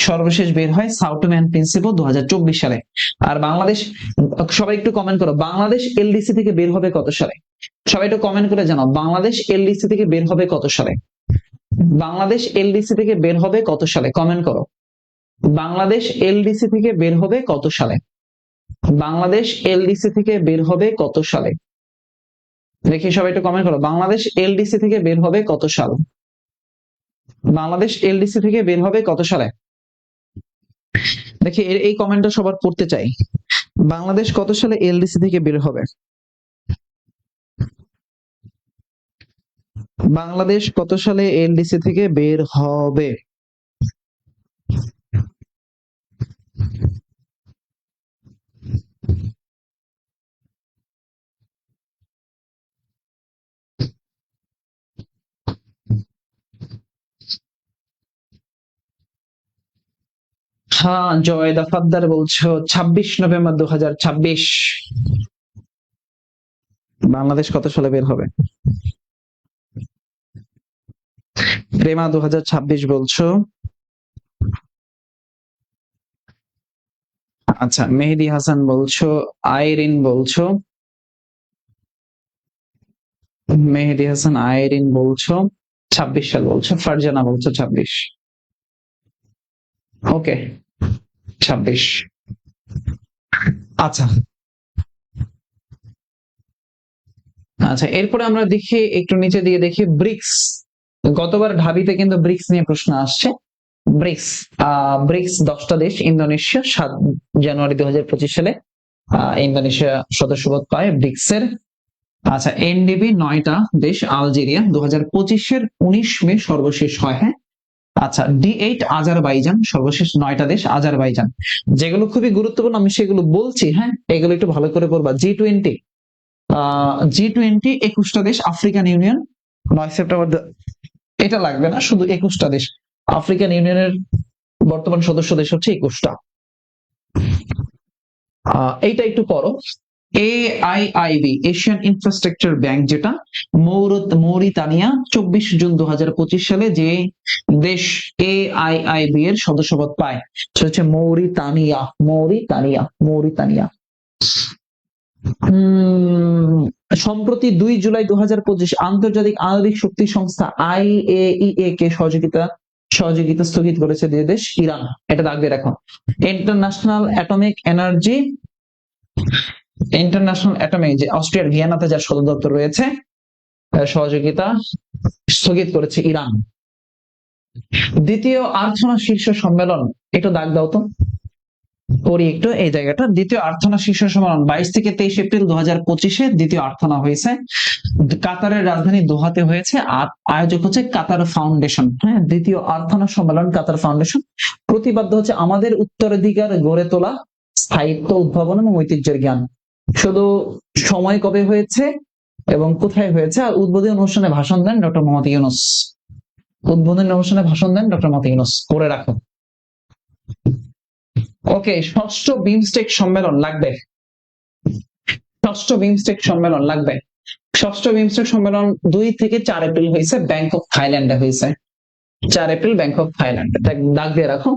সর্বশেষ বের হয় সাও টমি অ্যান্ড প্রিন্সিপে 2024 সালে। আর বাংলাদেশ, সবাই একটু কমেন্ট করো বাংলাদেশ এলডিসি থেকে বের হবে কত সালে। সবাই একটু কমেন্ট করে জানাও বাংলাদেশ এলডিসি থেকে বের হবে কত সালে। বাংলাদেশ এলডিসি থেকে বের হবে কত সালে, কমেন্ট করো। বাংলাদেশ এলডিসি থেকে বের হবে কত সালে। বাংলাদেশ এলডিসি থেকে বের হবে কত সালে, দেখি সবাই একটু কমেন্ট করো। বাংলাদেশ এলডিসি থেকে বের হবে কত সাল। বাংলাদেশ এলডিসি থেকে বের হবে কত সালে, দেখি এই কমেন্টটা সবার পড়তে চাই। বাংলাদেশ কত সালে এলডিসি থেকে বের হবে। বাংলাদেশ কত সালে এলডিসি থেকে বের হবে। হ্যাঁ, জয়দা ফাদ্দার বলছো 26 নভেম্বর 2026। বাংলাদেশ কত সালে বের হবে। প্রেমা 2026 বলছো। আচ্ছা, মেহেদি হাসান বলছো, আইরিন বলছো, মেহেদি হাসান আইরিন বলছো 26 সাল বলছো, ফারজানা বলছো 26। ওকে, 26। আচ্ছা আচ্ছা, এরপরে আমরা দেখি একটু নিচে দিয়ে দেখি ব্রিক্স। গতবার ঢাবিতে কিন্তু ব্রিক্স নিয়ে প্রশ্ন আসছে। ব্রিক্স, ব্রিক্স 10টা দেশ, ইন্দোনেশিয়া 7 জানুয়ারি 2025 সালে ইন্দোনেশিয়া সদস্যপদ পায় ব্রিক্সের। আচ্ছা, এনডিবি 9টা দেশ, আলজেরিয়া 2025-এর 19 মে সর্বশেষ হয়। হ্যাঁ, আচ্ছা, D8 আজারবাইজান, সর্বশেষ 9টা দেশ আজারবাইজান। যেগুলো খুবই গুরুত্বপূর্ণ আমি সেগুলো বলছি, হ্যাঁ এগুলো একটু ভালো করে পড়বা। G20, G20 21টা দেশ, আফ্রিকান ইউনিয়ন 9 সেপ্টেম্বর, এটা লাগবে না, শুধু 21টা দেশ। আফ্রিকান ইউনিয়নের বর্তমান সদস্য দেশ হচ্ছে 21টা। এইটা একটু পড়ো। AIIB, এশিয়ান ইনফ্রাস্ট্রাকচার ব্যাংক, যেটা মৌরিতানিয়া 24 জুন 2025 সালে যে দেশ AIIB এর সদস্যপদ পায় সেটা হচ্ছে মৌরিতানিয়া। মৌরিতানিয়া, মৌরিতানিয়া। সম্প্রতি 2 জুলাই 2025 আন্তর্জাতিক আণবিক শক্তি সংস্থা IAEA কে সহযোগিতা স্থগিত করেছে যে দেশ, ইরান। এটা দাগবে রাখো। ইন্টারন্যাশনাল অ্যাটমিক যে অস্ট্রিয়ার ভিয়েনাতে যার সদর দপ্তর রয়েছে, সহযোগিতা স্থগিত করেছে ইরান। দ্বিতীয় আর্থনা শীর্ষ সম্মেলন, একটু দাগ দাও তো, পড়ি একটু এই জায়গাটা। দ্বিতীয় আর্থনা শীর্ষ সম্মেলন 22 থেকে 23 এপ্রিল 2025-এ দ্বিতীয় আর্থনা হয়েছে, কাতারের রাজধানী দোহাতে হয়েছে। আর আয়োজক হচ্ছে কাতার ফাউন্ডেশন। হ্যাঁ, দ্বিতীয় আর্থনা সম্মেলন কাতার ফাউন্ডেশন। প্রতিপাদ্য হচ্ছে আমাদের উত্তরাধিকার গড়ে তোলা, স্থায়িত্ব, উদ্ভাবন এবং ঐতিহ্যের জ্ঞান। শুধু সময় কবে হয়েছে এবং কোথায় হয়েছে। আর উদ্বোধনী অনুষ্ঠানে ভাষণ দেন ডক্টর মোহাম্মদ ইউনূস। উদ্বোধনী অনুষ্ঠানে ভাষণ দেন ডক্টর মোহাম্মদ ইউনূস, পড়ে রাখো। ওকে, ষষ্ঠ বিমস্টেক সম্মেলন লাগবে। ষষ্ঠ বিমস্টেক সম্মেলন লাগবে। ষষ্ঠ বিমস্টেক সম্মেলন 2 থেকে 4 এপ্রিল হয়েছে, ব্যাংকক থাইল্যান্ডে হয়েছে। 4 এপ্রিল ব্যাংকক থাইল্যান্ডে, দাগ দিয়ে রাখো।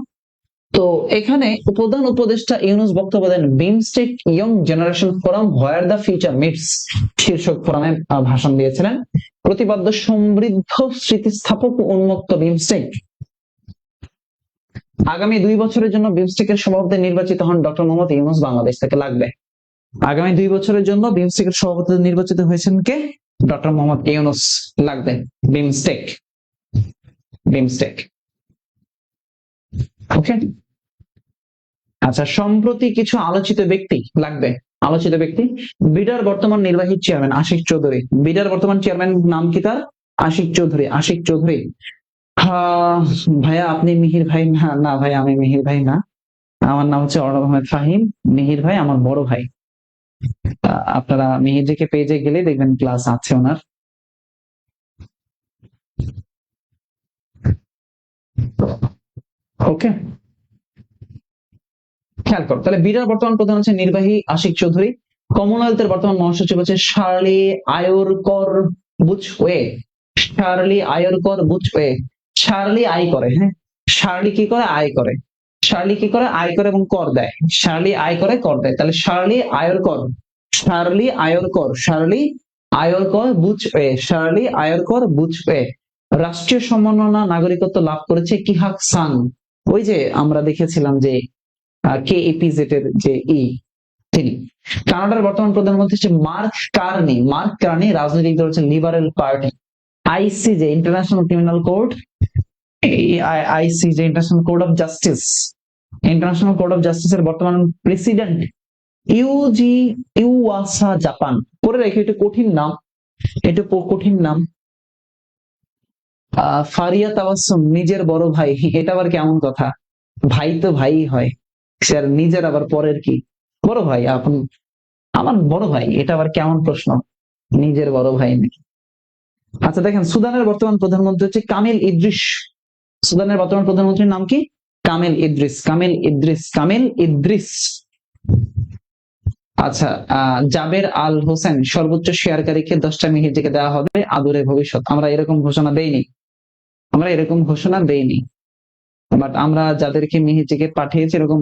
তো এখানে প্রধান উপদেষ্টা ইউনূস বক্তব্য দেন BIMSTEC young generation forum where the future meets শীর্ষক ফোরামে ভাষণ দিয়েছিলেন। প্রতিপাদ্য সমৃদ্ধ, স্মৃতিস্থাপক ও উন্মুক্ত বিমস্টেক। আগামী 2 বছরের জন্য বিমস্টেকের সভাপতি নির্বাচিত হন ডক্টর মোহাম্মদ ইউনূস, বাংলাদেশ থেকে লাগবে। আগামী 2 বছরের জন্য বিমস্টেকের সভাপতি নির্বাচিত হয়েছেন কে, ডক্টর মোহাম্মদ ইউনূস, লাগবে। বিমস্টেক, বিমস্টেক। ওকে, আচ্ছা, সম্প্রতি কিছু আলোচিত ব্যক্তি লাগবে। আলোচিত ব্যক্তি, বিডার বর্তমান নির্বাহী চেয়ারম্যান আশিক চৌধুরী। বিডার বর্তমান চেয়ারম্যান নাম কি তার, আশিক চৌধুরী, আশিক চৌধুরী। ভাইয়া আপনি মিহির ভাই না? না ভাই, আমি মিহির ভাই না। আমার নাম হচ্ছে অর্ণব আহমেদ ফাহিম। মিহির ভাই আমার বড় ভাই। আপনারা মিহিরকে পেজে গেলে দেখবেন ক্লাস আছে ওনার। ওকে, খেয়াল করো তাহলে। বিডার বর্তমান প্রধান হচ্ছে নির্বাহী আশিক চৌধুরী। কমনওয়েলথের বর্তমান মহাসচিব হচ্ছে শার্লি আয়োরকর বুচওয়ে। শার্লি আয়োরকর বুচওয়ে। শার্লি আয় করে, হ্যাঁ। শার্লি কি করে? আয় করে। শার্লি কি করে? আয় করে এবং কর দেয়। শার্লি আয় করে, কর দেয়। তাহলে শার্লি আয়োরকর, শার্লি আয়োরকর, শার্লি আয়োরকর বুচওয়ে, শার্লি আয়োরকর বুচওয়ে। রাষ্ট্রীয় সম্মাননা নাগরিকত্ব লাভ করেছে কিহাক সাং। ওই যে আমরা দেখেছিলাম যে KEPZ এর যে তিনি। কানাডার বর্তমান প্রধানমন্ত্রী হচ্ছে মার্ক কার্নি। মার্ক কার্নি রাজনৈতিক দল হচ্ছে liberal party. ICJ international criminal court, ICJ international court of justice, international court of জাস্টিসের বর্তমান প্রেসিডেন্ট ইউজি ইউয়াসা জাপান। করে রেখে একটু কঠিন নাম, একটু কঠিন নাম। ফারিয়া তাবাসসুম নিজের বড় ভাই, এটা আবার কেমন কথা? ভাই তো ভাই হয়, স্যার নিজের আবার পরের কি? বড় ভাই আপনি আমার বড় ভাই, এটা আবার কেমন প্রশ্ন? নিজের বড় ভাই নাকি? আচ্ছা দেখেন, সুদানের বর্তমান প্রধানমন্ত্রী হচ্ছে কামিল ইদ্রিস। সুদানের বর্তমান প্রধানমন্ত্রীর নাম কি? কামিল ইদ্রিস, কামিল ইদ্রিস, কামিল ইদ্রিস। আচ্ছা, জাবের আল হোসেন সর্বোচ্চ শেয়ারকারীকে 10টা মিহিরকে দেওয়া হবে আদুরে ভবিষ্যৎ। আমরা এরকম ঘোষণা দেইনি, আমরা এরকম ঘোষণা দেইনি। বাট আমরা যাদেরকে মিহিরকে পাঠিয়েছি এরকম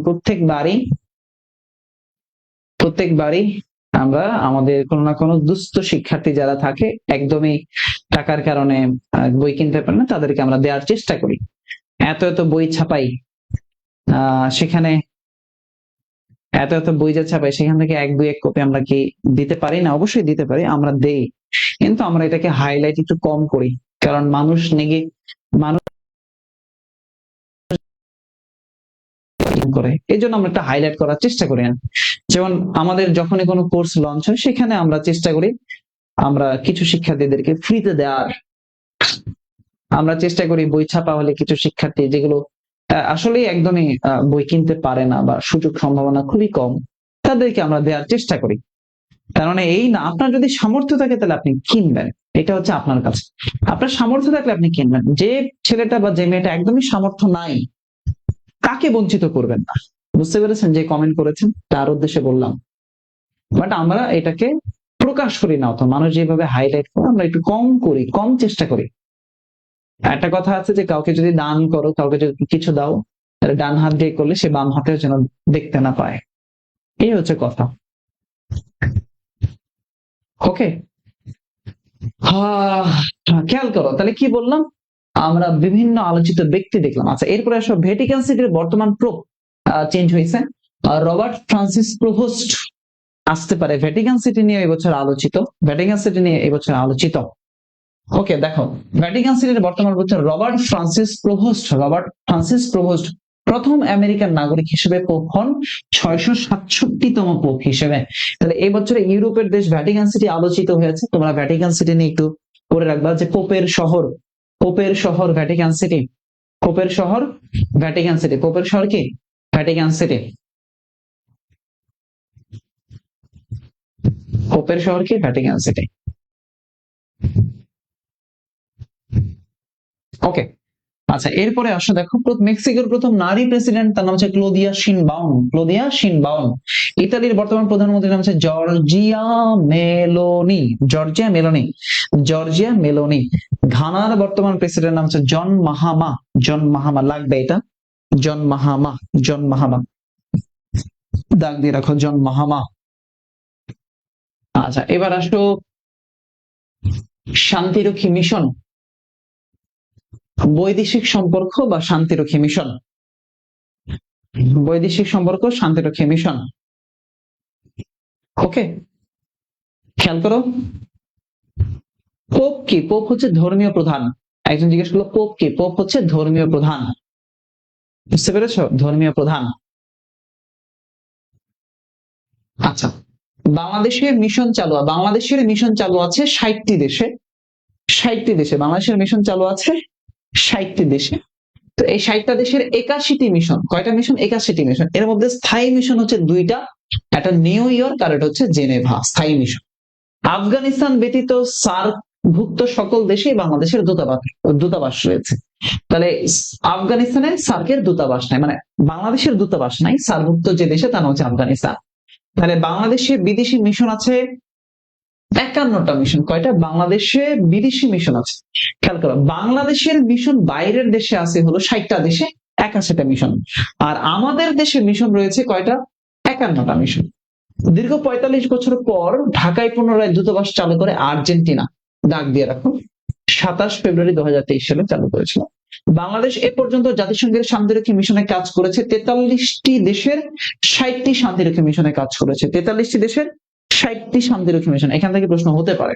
প্রত্যেকবারই আমরা আমাদের কোনো না কোনো দুস্থ শিক্ষার্থী যারা থাকে, একদমই টাকার কারণে বই কিনতে পারে না, তাদেরকে আমরা দেওয়ার চেষ্টা করি। এত এত বই ছাপাই, সেখানে এত এত বই যা ছাপাই সেখান থেকে এক কপি আমরা কি দিতে পারি না? অবশ্যই দিতে পারি, আমরা দেই। কিন্তু আমরা এটাকে হাইলাইট একটু কম করি, কারণ মানুষ করে, এই জন্য আমরা একটা হাইলাইট করার চেষ্টা করি না। যেমন আমাদের যখনই কোনো কোর্স লঞ্চ হয় সেখানে আমরা চেষ্টা করি আমরা কিছু শিক্ষার্থীদেরকে ফ্রিতে দেওয়ার। আমরা চেষ্টা করি বই ছাপা হলে কিছু শিক্ষার্থী যেগুলো আসলে একদমই বই কিনতে পারে না বা সুযোগ সম্ভাবনা খুবই কম, তাদেরকে আমরা দেওয়ার চেষ্টা করি। তার মানে এই না, আপনার যদি সামর্থ্য থাকে তাহলে আপনি কিনবেন, এটা হচ্ছে আপনার কাছে। আপনার সামর্থ্য থাকলে আপনি কিনবেন। যে ছেলেটা বা যে মেয়েটা একদমই সামর্থ্য নাই, তাকে বঞ্চিত করবেন না। বুঝতে পেরেছেন? যে কমেন্ট করেছেন তার উদ্দেশ্যে বললাম। বাট আমরা এটাকে প্রকাশ করি না অত, মানুষ যেভাবে হাইলাইট করে আমরা একটু কম করি, কম চেষ্টা করি। একটা কথা আছে যে কাউকে যদি দান করো, কাউকে যদি কিছু দাও, তাহলে ডান হাত দিয়ে করলে সে বাম হাতে যেন দেখতে না পায়, এই হচ্ছে কথা। ওকে, খেয়াল করো তাহলে কি বললাম, আমরা বিভিন্ন আলোচিত ব্যক্তি দেখলাম। আচ্ছা, এরপরে আসো ভ্যাটিকান সিটির বর্তমান পোপ চেঞ্জ হয়েছে। রবার্ট ফ্রান্সিস প্রভোস্ট আসতে পারে। ভ্যাটিকান সিটি নিয়ে এবছর আলোচিত, ভ্যাটিকান সিটি নিয়ে এবছর আলোচিত। ওকে দেখো, ভ্যাটিকান সিটির বর্তমান হচ্ছে Robert Francis provost. Robert Francis provost প্রথম আমেরিকান নাগরিক হিসেবে পোপ হন, 667তম পোপ হিসেবে। তাহলে এই বছরে ইউরোপের দেশ ভ্যাটিকান সিটি আলোচিত হয়েছে। তোমরা ভ্যাটিকান সিটি নিয়ে একটু করে রাখবা যে পোপের শহর, পোপের শহর ভ্যাটিকান সিটি, পোপের শহর ভ্যাটিকান সিটি, পোপের শহর কি? Vatican city. পোপের শহর কি? Vatican city. ওকে, আচ্ছা এরপরে আসো দেখো, মেক্সিকোর প্রথম নারী প্রেসিডেন্ট, তার নাম হচ্ছে ক্লোদিয়া শিনবাউন। ক্লোদিয়া শিনবাউন। ইতালির বর্তমান প্রধানমন্ত্রীর নাম হচ্ছে Giorgia Meloni. Giorgia Meloni, Giorgia Meloni. ঘানার বর্তমান প্রেসিডেন্ট নাম হচ্ছে জন মাহামা। জন মাহামা লাগবে এটা, জন মাহামা, জন মাহামা, দাগ দিয়ে রাখো, জন মাহামা। আচ্ছা এবার আসো শান্তিরক্ষী মিশন, বৈদেশিক সম্পর্ক বা শান্তিরক্ষী মিশন, বৈদেশিক সম্পর্ক শান্তিরক্ষী মিশন। ওকে, খেয়াল করো, পোপ কি? পোপ হচ্ছে ধর্মীয় প্রধান। একজন জিজ্ঞেস করলো পোপ কি? পোপ হচ্ছে ধর্মীয় প্রধান। বুঝতে পেরেছো? ধর্মীয় প্রধান। আচ্ছা, বাংলাদেশের মিশন চালু আছে 60টি দেশে। 60টি দেশে বাংলাদেশের মিশন চালু আছে, 60টি দেশে। তো এই 60টা দেশের 81টি মিশন, কয়টা মিশন? 81টি মিশন। এর মধ্যে স্থায়ী মিশন হচ্ছে 2টা, একটা নিউ ইয়র্ক আর এটা হচ্ছে জেনেভা, স্থায়ী মিশন। আফগানিস্তান ব্যতীত সার্ক ভুক্ত সকল দেশেই বাংলাদেশের দূতাবাস রয়েছে। তাহলে আফগানিস্তানে সার্কের দূতাবাস নাই, মানে বাংলাদেশের দূতাবাস নাই, সার্কভুক্ত যে দেশে তার নাম হচ্ছে আফগানিস্তান। তাহলে বাংলাদেশে বিদেশি মিশন আছে 51টা মিশন। কয়টা? বাংলাদেশে বিদেশি মিশন আছে, খেয়াল করো, বাংলাদেশের মিশন বাইরের দেশে আছে হলো 60টা দেশে 81টা মিশন, আর আমাদের দেশে মিশন রয়েছে কয়টা? 51টা মিশন। দীর্ঘ 45 বছর পর ঢাকায় পুনরায় দূতাবাস চালু করে আর্জেন্টিনা, ডাক দিয়ে রাখুন, 27 ফেব্রুয়ারি 2023 সালে চালু করেছিল। বাংলাদেশ এ পর্যন্ত জাতিসংঘের শান্তিরক্ষী মিশনে কাজ করেছে 43টি দেশের 60টি শান্তিরক্ষী মিশনে কাজ করেছে, 43টি দেশের 60টি শান্তিরক্ষী মিশন। এখান থেকে প্রশ্ন হতে পারে।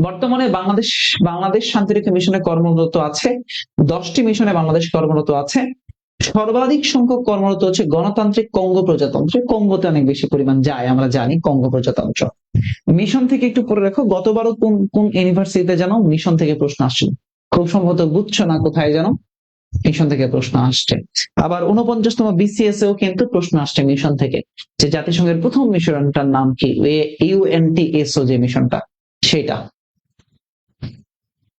বর্তমানে বাংলাদেশ শান্তিরক্ষী মিশনে কর্মরত আছে 10টি মিশনে বাংলাদেশ কর্মরত আছে। সর্বাধিক সংখ্যক কর্মরত হচ্ছে গণতান্ত্রিক কঙ্গো প্রজাতন্ত্রে, কঙ্গোতে অনেক বেশি পরিমাণ যায়, আমরা জানি কঙ্গো প্রজাতন্ত্র। মিশন থেকে একটু পড়ে রাখো, গতবারও কোন কোন ইউনিভার্সিটিতে যেন মিশন থেকে প্রশ্ন আসছিল, খুব সম্ভবত বুঝছ না কোথায় যেন মিশন থেকে প্রশ্ন আসছে। আবার 49তম বিসিএস এও কিন্তু প্রশ্ন আসছে মিশন থেকে, যে জাতিসংঘের প্রথম মিশনটার নাম কি, ইউএনটিএসও যে মিশনটা সেটা।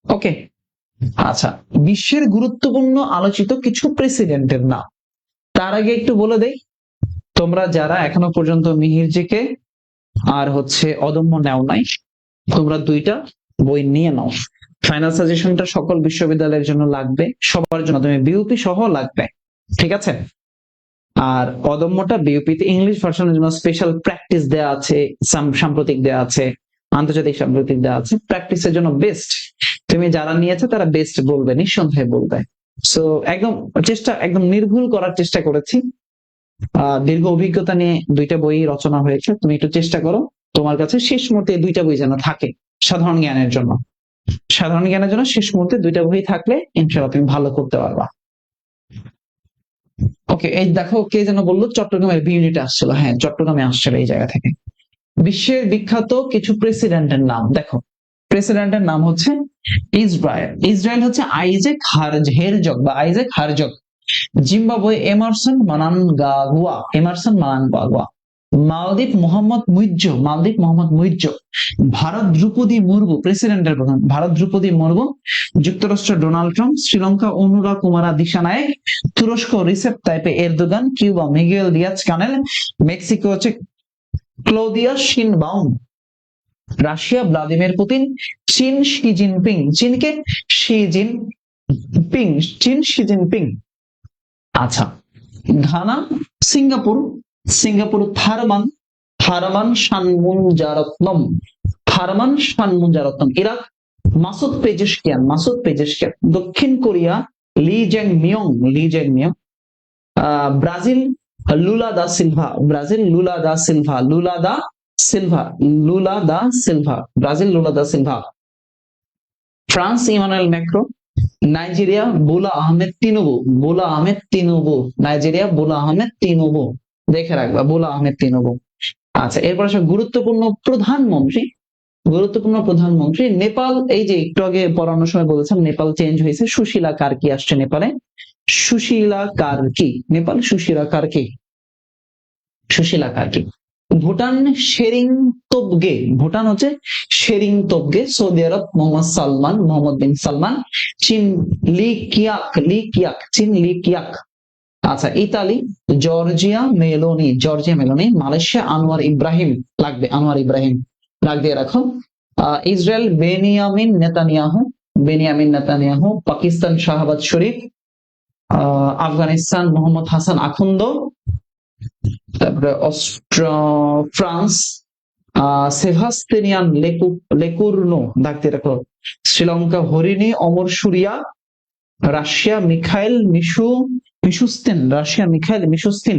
ওকে, আচ্ছা, বিশ্বের গুরুত্বপূর্ণ আলোচিত কিছু প্রেসিডেন্টের নাম। তার আগে একটু বলে দেই, তোমরা যারা এখনো পর্যন্ত মিহিরজিকে আর হচ্ছে অদম্য নেও নাই, তোমরা 2টা বই নিয়ে নাও। ফাইনাল সাজেশনটা সকল বিশ্ববিদ্যালয়ের জন্য লাগবে, সবার জন্য, তুমি বিউপি সহ লাগবে, ঠিক আছে? আর অদম্যটা বিউপিতে ইংলিশ ভার্সনের জন্য স্পেশাল প্র্যাকটিস দেওয়া আছে, সাম্প্রতিক দেওয়া আছে, আন্তর্জাতিক সাম্প্রতিক দেওয়া আছে, প্র্যাকটিসের জন্য বেস্ট। তুমি যারা নিয়েছো তারা বেস্ট বলবে, নিঃসন্দেহে বলবে। সো একদম নির্ভুল করার চেষ্টা করেছি। দীর্ঘ অভিজ্ঞতা নিয়ে 2টা বই রচনা হয়েছে, তুমি একটু চেষ্টা করো তোমার কাছে শেষ মুহূর্তে 2টা বই যেন থাকে সাধারণ জ্ঞানের জন্য। সাধারণ জ্ঞানের জন্য শেষ মুহূর্তে 2টা বই থাকলে ইনশাআল্লাহ তুমি ভালো করতে পারবা। ওকে, এই দেখো কে যেন বললো চট্টগ্রামের বি ইউনিটে আসছিল, হ্যাঁ চট্টগ্রামে আসছিল এই জায়গা থেকে। বিশ্বের বিখ্যাত কিছু প্রেসিডেন্টের নাম দেখো, প্রেসিডেন্টের নাম হচ্ছে ইসরায়েল হচ্ছে আইজেক হেরজগ বা আইজেক হারজগ। জিম্বাবুয়ে এমারসন মানানগাগুয়া, মালদ্বীপ মোহাম্মদ মুইজ্জ। ভারত দ্রৌপদী মুর্মু, প্রেসিডেন্টের প্রধান ভারত দ্রৌপদী মুর্মু। যুক্তরাষ্ট্র ডোনাল্ড ট্রাম্প। শ্রীলঙ্কা অনুরা কুমারা দিশানায়েক। তুরস্ক Recep Tayyip Erdogan. Cuba Miguel Diaz Canel. Mexico হচ্ছে Claudia Sheinbaum. Russia Vladimir Putin. চীন শি জিনপিং, চীনকে চীন শি জিনপিং। আচ্ছা, Ghana Singapore Tharman Shanmugaratnam. Iraq Masoud Pezeshkian. দক্ষিণ Korea Lee Jae Myung. Brazil Lula da Silva. Brazil Lula da Silva. France Emmanuel Macron. Nigeria Bola Ahmed তিনুবু। Nigeria Bola Ahmed তিনুবু, দেখে রাখবা বোলা Ahmed তিনুবু। আচ্ছা, এরপর আসলে গুরুত্বপূর্ণ প্রধানমন্ত্রী। নেপাল, এই যে একটু আগে পড়ানোর সময় বলেছিলাম নেপাল চেঞ্জ হয়েছে, সুশীলা কার্কি আসছে নেপালে। সুশীলা কার্কি। ভুটান শেরিং তোবগে। ভুটান হচ্ছে Tshering Tobgay. Saudi Arab Mohammed bin Salman. চীন লি কিয়াক। আচ্ছা, Italy Giorgia Meloni. Malaysia Anwar Ibrahim, লাগ দিয়ে রাখো। Israel Benjamin Netanyahu. Pakistan Shahbaz Sharif. Afghanistan Mohammad Hasan Akhund. তারপরে ফ্রান্স সেভাস্তেনিয়ান লেকুরনো, ডাকতে রাখো। Sri Lanka Harini Amarasuriya. Russia Mikhail Mishustin.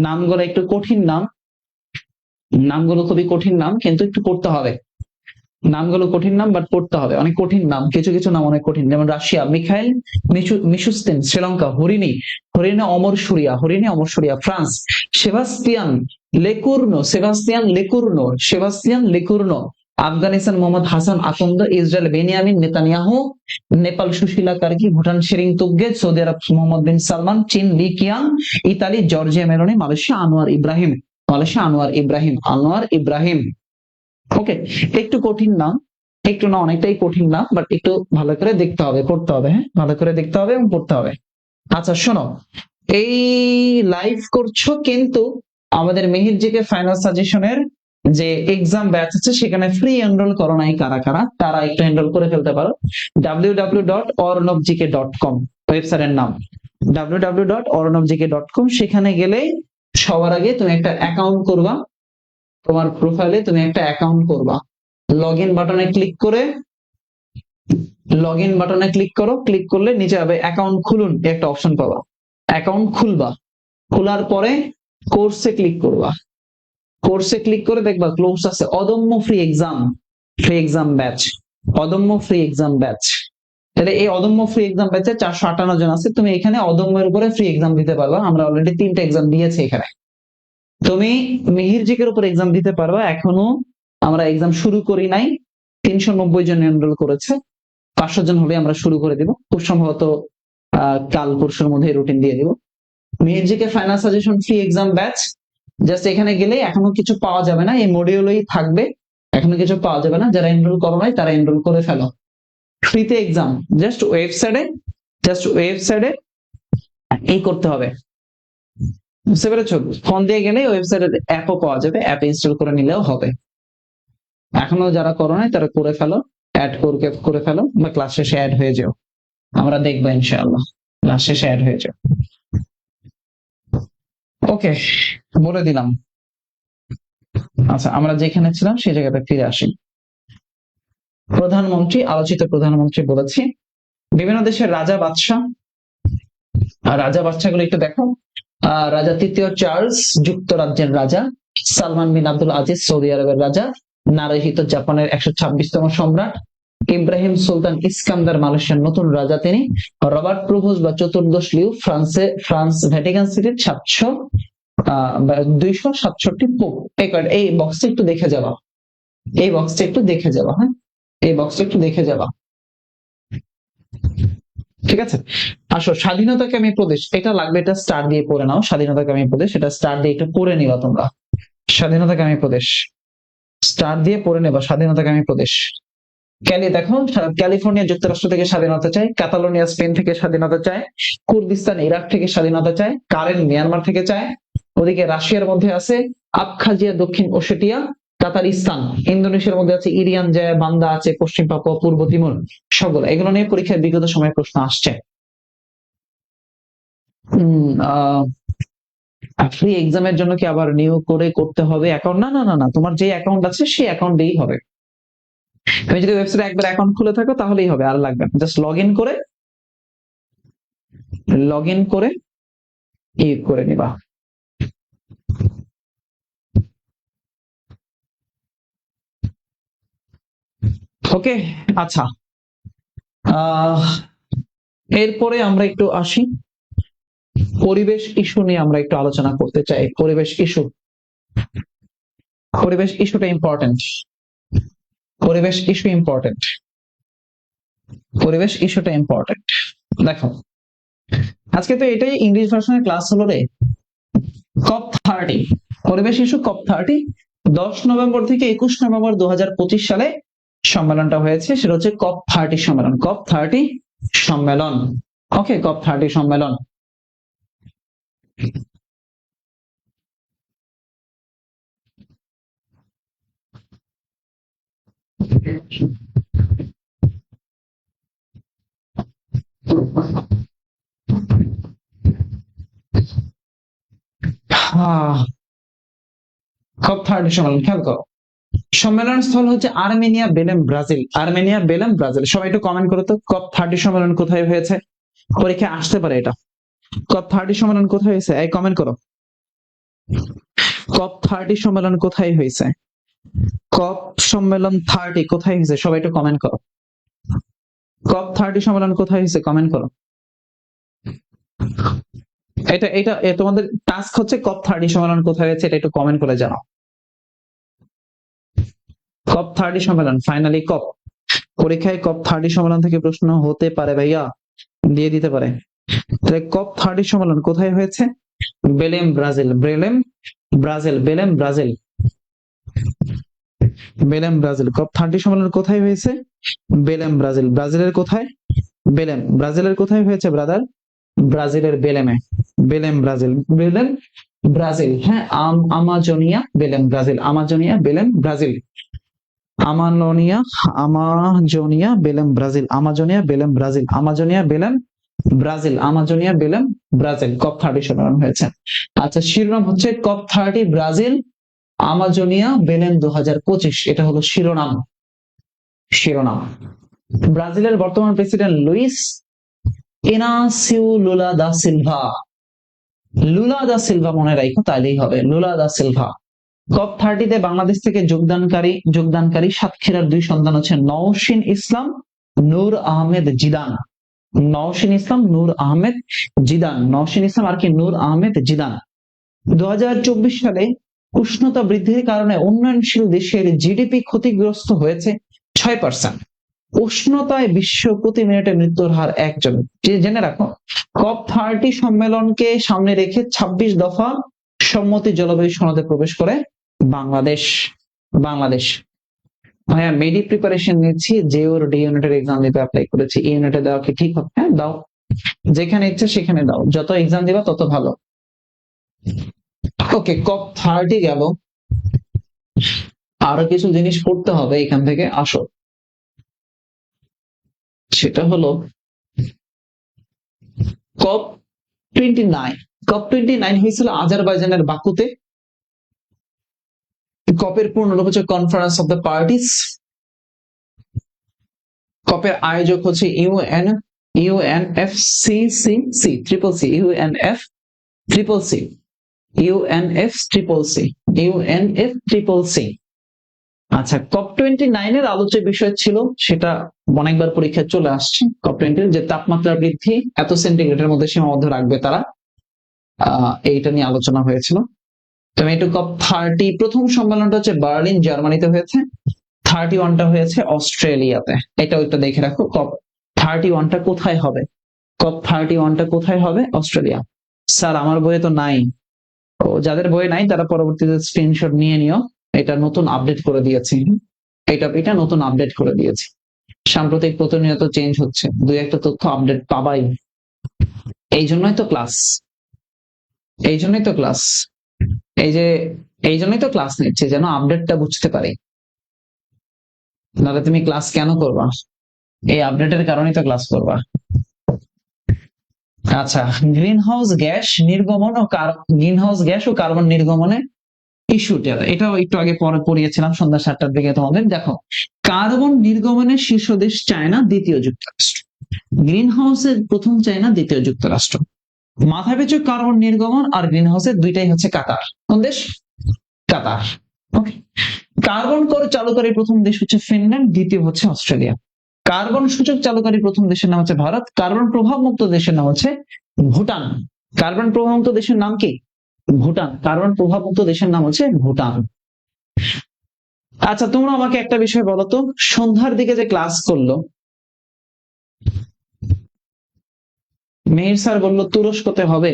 নামগুলো একটু কঠিন নাম, নামগুলো খুবই কঠিন নাম, কিন্তু একটু পড়তে হবে। নামগুলো কঠিন নাম, বাট পড়তে হবে, অনেক কঠিন নাম, কিছু নাম অনেক কঠিন। যেমন Russia Mikhail Mishustin. Sri Lanka Harini Amarasuriya. France Sebastien Lecornu. Afghanistan Mohammad Hasan Akhund, Israel Benjamin Netanyahu, Nepal Sushila Karki, Bhutan Tshering Tobgay, Saudi Arab Mohammed bin Salman, চীন Li Qiang, Italy Giorgia Meloni, Malaysia Anwar Ibrahim, Anwar Ibrahim. Okay, একটু কঠিন নাম, একটু না অনেকটাই কঠিন নাম, বাট একটু ভালো করে দেখতে হবে, পড়তে হবে। হ্যাঁ, ভালো করে দেখতে হবে এবং পড়তে হবে। আচ্ছা শোনো, এই লাইভ করছো কিন্তু আমাদের মেহির জিকে ফাইনাল সাজেশনের যে এক্সাম ব্যাচ আছে সেখানে ফ্রি এনরোল করো নাই কারা কারা, তারা একটু এনরোল করে ফেলতে পারো। www.ornavgk.com ওয়েবসাইটের নাম, www.ornavgk.com। সেখানে গেলে সবার আগে তুমি একটা অ্যাকাউন্ট করবা, তোমার প্রোফাইলে তুমি একটা অ্যাকাউন্ট করবা। লগ ইন বাটনে ক্লিক করে, ক্লিক করলে নিচে হবে অ্যাকাউন্ট খুলুন, একটা অপশন পাবা, অ্যাকাউন্ট খুলবা। খোলার পরে কোর্সে ক্লিক করবা, কোর্সে ক্লিক করে দেখবা ক্লোজ আছে অদম্য ফ্রি এক্সাম ব্যাচ, অদম্য ফ্রি এক্সাম ব্যাচ। তাহলে এই অদম্য ফ্রি এক্সাম ব্যাচে 458 জন আছে, তুমি এখানে অদম্যের উপরে ফ্রি এক্সাম দিতে পারবা। আমরা অলরেডি 3টা এক্সাম দিয়েছি এখানে, তুমি মিহির জিকের উপর এক্সাম দিতে পারবা। এখনো আমরা এক্সাম শুরু করি নাই, 390 জন এনরোল করেছে, 500 জন হলে আমরা শুরু করে দিব, খুব সম্ভবত কাল পরশুর মধ্যে রুটিন দিয়ে দিব। Mihir GK final suggestion free exam batch, just এখানে গেলে এখনো কিছু পাওয়া যাবে না, এই মডিউলেই থাকবে, এখনো কিছু পাওয়া যাবে না। যারা এনরোল করো নাই তারা এনরোল করে ফেলো। ফ্রিতে এক্সাম, জাস্ট ওয়েবসাইটে এই করতে হবে, বুঝতে পেরেছো? ফোন দিয়ে গেলে ওয়েবসাইটের অ্যাপও পাওয়া যাবে, অ্যাপ ইনস্টল করে নিলেও হবে। এখনো যারা করো নাই তারা করে ফেলো, করে ফেলো, বা ক্লাস শেষে অ্যাড হয়ে যাও, আমরা দেখবো ইনশাআল্লাহ, ক্লাস শেষে অ্যাড হয়ে যাও। ওকে, বলে দিলাম। আচ্ছা, আমরা যেখানে ছিলাম সেই জায়গাটা ফিরে আসি। আলোচিত প্রধানমন্ত্রী বলেছি, বিভিন্ন দেশের রাজা বাদশাগুলো একটু দেখো। রাজা তৃতীয় চার্লস যুক্তরাজ্যের রাজা, সালমান বিন আব্দুল আজিজ সৌদি আরবের রাজা, নারুহিতো জাপানের 126তম সম্রাট, ইব্রাহিম সুলতান ইস্কান্দার মালয়েশিয়ার নতুন রাজা তিনি, রবার্ট প্রভুস বা চতুর্দশ লিউ ফ্রান্স ভ্যাটিকান সিটির 267 পোপ। এই বক্সটা একটু দেখে যাবা, এই বক্সটা একটু দেখে যাবা। হ্যাঁ, এই বক্সটা একটু দেখে যাবা, ঠিক আছে? আসো, স্বাধীনতাকামী প্রদেশ, এটা লাগবে, এটা স্টার দিয়ে পড়ে নাও। স্বাধীনতাকামী প্রদেশ, এটা স্টার দিয়ে একটু পড়ে নিবা তোমরা। স্বাধীনতাকামী প্রদেশ স্টার দিয়ে পড়ে নেবা। স্বাধীনতাকামী প্রদেশ, দেখো, ক্যালিফোর্নিয়া যুক্তরাষ্ট্র থেকে স্বাধীনতা চায়, কাতালোনিয়া স্পেন থেকে স্বাধীনতা চায়, কুর্দিস্তান ইরাক থেকে স্বাধীনতা চায়, কারেন মিয়ানমার থেকে চায়, ওদিকে রাশিয়ার মধ্যে আছে আবখাজিয়া দক্ষিণ ওশেটিয়া, কাতারিস্তান, ইন্দোনেশিয়ার মধ্যে আছে ইরিয়ান জায়া বান্দা আছে, পশ্চিম পাপুয়া, পূর্ব তিমুর, সবগুলো এগুলো নিয়ে পরীক্ষায় বিগত সময়ে প্রশ্ন আসছে। ফ্রি এক্সামের জন্য কি আবার নিউ করে করতে হবে অ্যাকাউন্ট? না না না না, তোমার যে অ্যাকাউন্ট আছে সেই অ্যাকাউন্ট দিয়েই হবে। তুমি যদি ওয়েবসাইটে একবার অ্যাকাউন্ট খুলে থাকো তাহলেই হবে, আর লাগবে না। জাস্ট লগ ইন করে করে নিবা। ওকে, আচ্ছা, এরপরে আমরা একটু আসি পরিবেশ ইস্যু নিয়ে, আমরা একটু আলোচনা করতে চাই। পরিবেশ ইস্যুটা ইম্পর্টেন্ট, পরিবেশ ইস্যুটা ইম্পর্টেন্ট। দেখো, আজকে তো এটাই ইংলিশ ভার্সনের ক্লাস হলো রে। COP 30 পরিবেশ ইস্যু, COP 30 10 নভেম্বর থেকে 21 নভেম্বর 2025 সালে সম্মেলনটা হয়েছে, সেটা হচ্ছে COP 30 সম্মেলন। COP 30 সম্মেলন, ওকে, COP 30 সম্মেলন। COP 30 সম্মেলন, খেয়াল করো। সম্মেলন স্থল হচ্ছে আর্মেনিয়া, বেলেম, ব্রাজিল। সবাই একটু কমেন্ট করো তো, COP 30 সম্মেলন কোথায় হয়েছে? পরীক্ষায় আসতে পারে এটা। COP 30 সম্মেলন কোথায় হয়েছে? এই কমেন্ট করো, COP 30 সম্মেলন কোথায় হয়েছে? COP সম্মেলন 30 কোথায় হয়েছে? সবাই একটু কমেন্ট করো, COP 30 সম্মেলন কোথায় হয়েছে? কমেন্ট করো। এটা তোমাদের টাস্ক হচ্ছে COP 30 সম্মেলন কোথায় হয়েছে, এটা একটু কমেন্ট করে জানাও। কপ 30 সম্মেলন, ফাইনালি কপ পরীক্ষায় কপ 30 সম্মেলন থেকে প্রশ্ন হতে পারে ভাইয়া, দিয়ে দিতে পারে। তাহলে কপ 30 সম্মেলন কোথায় হয়েছে? Belem Brazil, Belem Brazil, Belem Brazil. COP 30 সম্মেলন কোথায় হয়েছে? Belem Brazil. ব্রাজিলের কোথায়? বেলেম। ব্রাজিলের কোথায় হয়েছে ব্রাদার? ব্রাজিলের বেলেমে। Belem Brazil, Belem Brazil. হ্যাঁ, Amazonia Belem Brazil, Amazonia Belem Brazil, আমানোনিয়া Amazonia Belem Brazil, Amazonia Belem Brazil, Amazonia Belem Brazil, Amazonia Belem Brazil. COP 30 সম্মেলন হয়েছে। আচ্ছা, শিরোনাম হচ্ছে কপ 30 ব্রাজিল আমাজোনিয়া বেলেম 2025, এটা হলো শিরোনাম। শিরোনাম। ব্রাজিলের বর্তমান president Luiz Inacio Lula da Silva, Lula da Silva মনে রাখো, তাইলেই হবে, লুলা দা সিলভা। কপ 30 তে বাংলাদেশ থেকে যোগদানকারী সাতক্ষীরার দুই সন্তান হচ্ছে নওশীন ইসলাম, নূর আহমেদ জিদান। নওশীন ইসলাম, নূর আহমেদ জিদান, নওশীন ইসলাম আর কি নূর আহমেদ জিদান। 2024 সালে উষ্ণতা বৃদ্ধির কারণে উন্নয়নশীল দেশের জিডিপি ক্ষতিগ্রস্ত হয়েছে 6%। উষ্ণতায় বিশ্ব প্রতি মিনিটে মৃত্যুর হার 1 জন। জেনে রাখো, কপ 30 সম্মেলনকে সামনে রেখে 26 দফা সম্মতি জলবায়ু সনদে প্রবেশ করে বাংলাদেশ। বাংলাদেশ ভাইয়া মেডি প্রিপারেশন নিচ্ছি, যে ওর ডি ইউনিটের এক্সাম দিতে অ্যাপ্লাই করেছি। এই ইউনিটে দেওয়া কি ঠিক হবে? হ্যাঁ দাও, যেখানে ইচ্ছে সেখানে দাও, যত এক্সাম দিবা তত ভালো। ওকে, কপ 30 গেল, আরো কিছু জিনিস পড়তে হবে এখান থেকে, আসো। সেটা হলো কপ 29। কপ 29 হয়েছিল আজারবাইজানের বাকুতে। কপের পূর্ণরূপ হচ্ছে কনফারেন্স অফ দ্য পার্টিস। কপের আয়োজক হচ্ছে UNFCCC triple C, UNF triple C, UNF triple C, UNF triple C. আচ্ছা, কপ 29 এর আলোচ্য বিষয় ছিল, সেটা অনেকবার পরীক্ষায় চলে আসছে, কপ 20 যে তাপমাত্রা বৃদ্ধি এত সেন্টিগ্রেডের মধ্যে সীমাবদ্ধ রাখবে তারা, এইটা নিয়ে আলোচনা হয়েছিল। তুমি একটু কপ 30 প্রথম সম্মেলনটা হচ্ছে বার্লিন জার্মানিতে হয়েছে, 31টা হয়েছে অস্ট্রেলিয়াতে। এটা ওইটা দেখে রাখো। কপ 31টা কোথায় হবে? কপ 31টা কোথায় হবে? অস্ট্রেলিয়া। স্যার আমার বইয়ে তো নাই। ও, যাদের বইয়ে নাই তারা পরবর্তীতে স্ক্রিনশট নিয়ে নিও, এটা নতুন আপডেট করে দিয়েছি। এটা নতুন আপডেট করে দিয়েছি, সাম্প্রতিক প্রতিনিয়ত চেঞ্জ হচ্ছে, দুই একটা তথ্য আপডেট পাবাই। এই জন্যই তো ক্লাস, এই জন্যই তো ক্লাস, এই জন্যই তো ক্লাস নিচ্ছে, যেন আপডেটটা বুঝতে পারি। নাহলে তুমি ক্লাস কেন করবা? এই আপডেটের কারণেই তো ক্লাস করবা। আচ্ছা, গ্রিনহাউস গ্যাস নির্গমন ও কার্বন নির্গমনে ইস্যুটা, এটাও একটু আগে পড়িয়েছিলাম সন্ধ্যা 7টার দিকে তোমাদের। দেখো, কার্বন নির্গমনের শীর্ষ দেশ চায়না, দ্বিতীয় যুক্তরাষ্ট্র। গ্রিন হাউসের প্রথম চায়না, দ্বিতীয় যুক্তরাষ্ট্র। মাথাপিছু কার্বন নির্গমন আর গ্রিন হাউসের দুইটাই হচ্ছে কাতার। কোন দেশ? কাতার। ওকে। কার্বন কর চালুকারী প্রথম দেশ হচ্ছে ফিনল্যান্ড, দ্বিতীয় হচ্ছে অস্ট্রেলিয়া। কার্বন সূচক চালুকারী প্রথম দেশের নাম হচ্ছে ভারত। কার্বন প্রভাব মুক্ত দেশের নাম হচ্ছে ভুটান। কার্বন প্রভাব মুক্ত দেশের নাম কি? ভুটান। কার্বন প্রভাব মুক্ত দেশের নাম হচ্ছে ভুটান। আচ্ছা, তোমরা আমাকে একটা বিষয় বলো তো, সন্ধ্যার দিকে যে ক্লাস করলো, মেহের স্যার বললো তুরস্কতে হবে,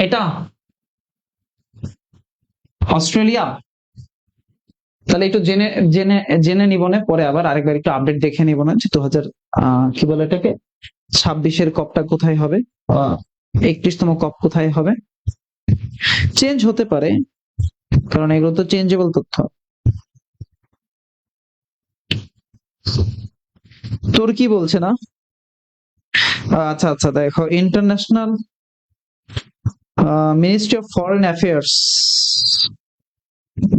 এটা অস্ট্রেলিয়া। তাহলে একটু জেনে জেনে জেনে নিব না, পরে আবার আরেকবার একটু আপডেট দেখে নিব না, যে 2000 কি বলে এটাকে 26-এর কপটা কোথায় হবে, 31তম কপ কোথায় হবে। চেঞ্জ হতে পারে, কারণ এগুলো তো চেঞ্জেবল তথ্য। তুর্কি বলছে না? আচ্ছা আচ্ছা, দেখো international ministry of foreign affairs,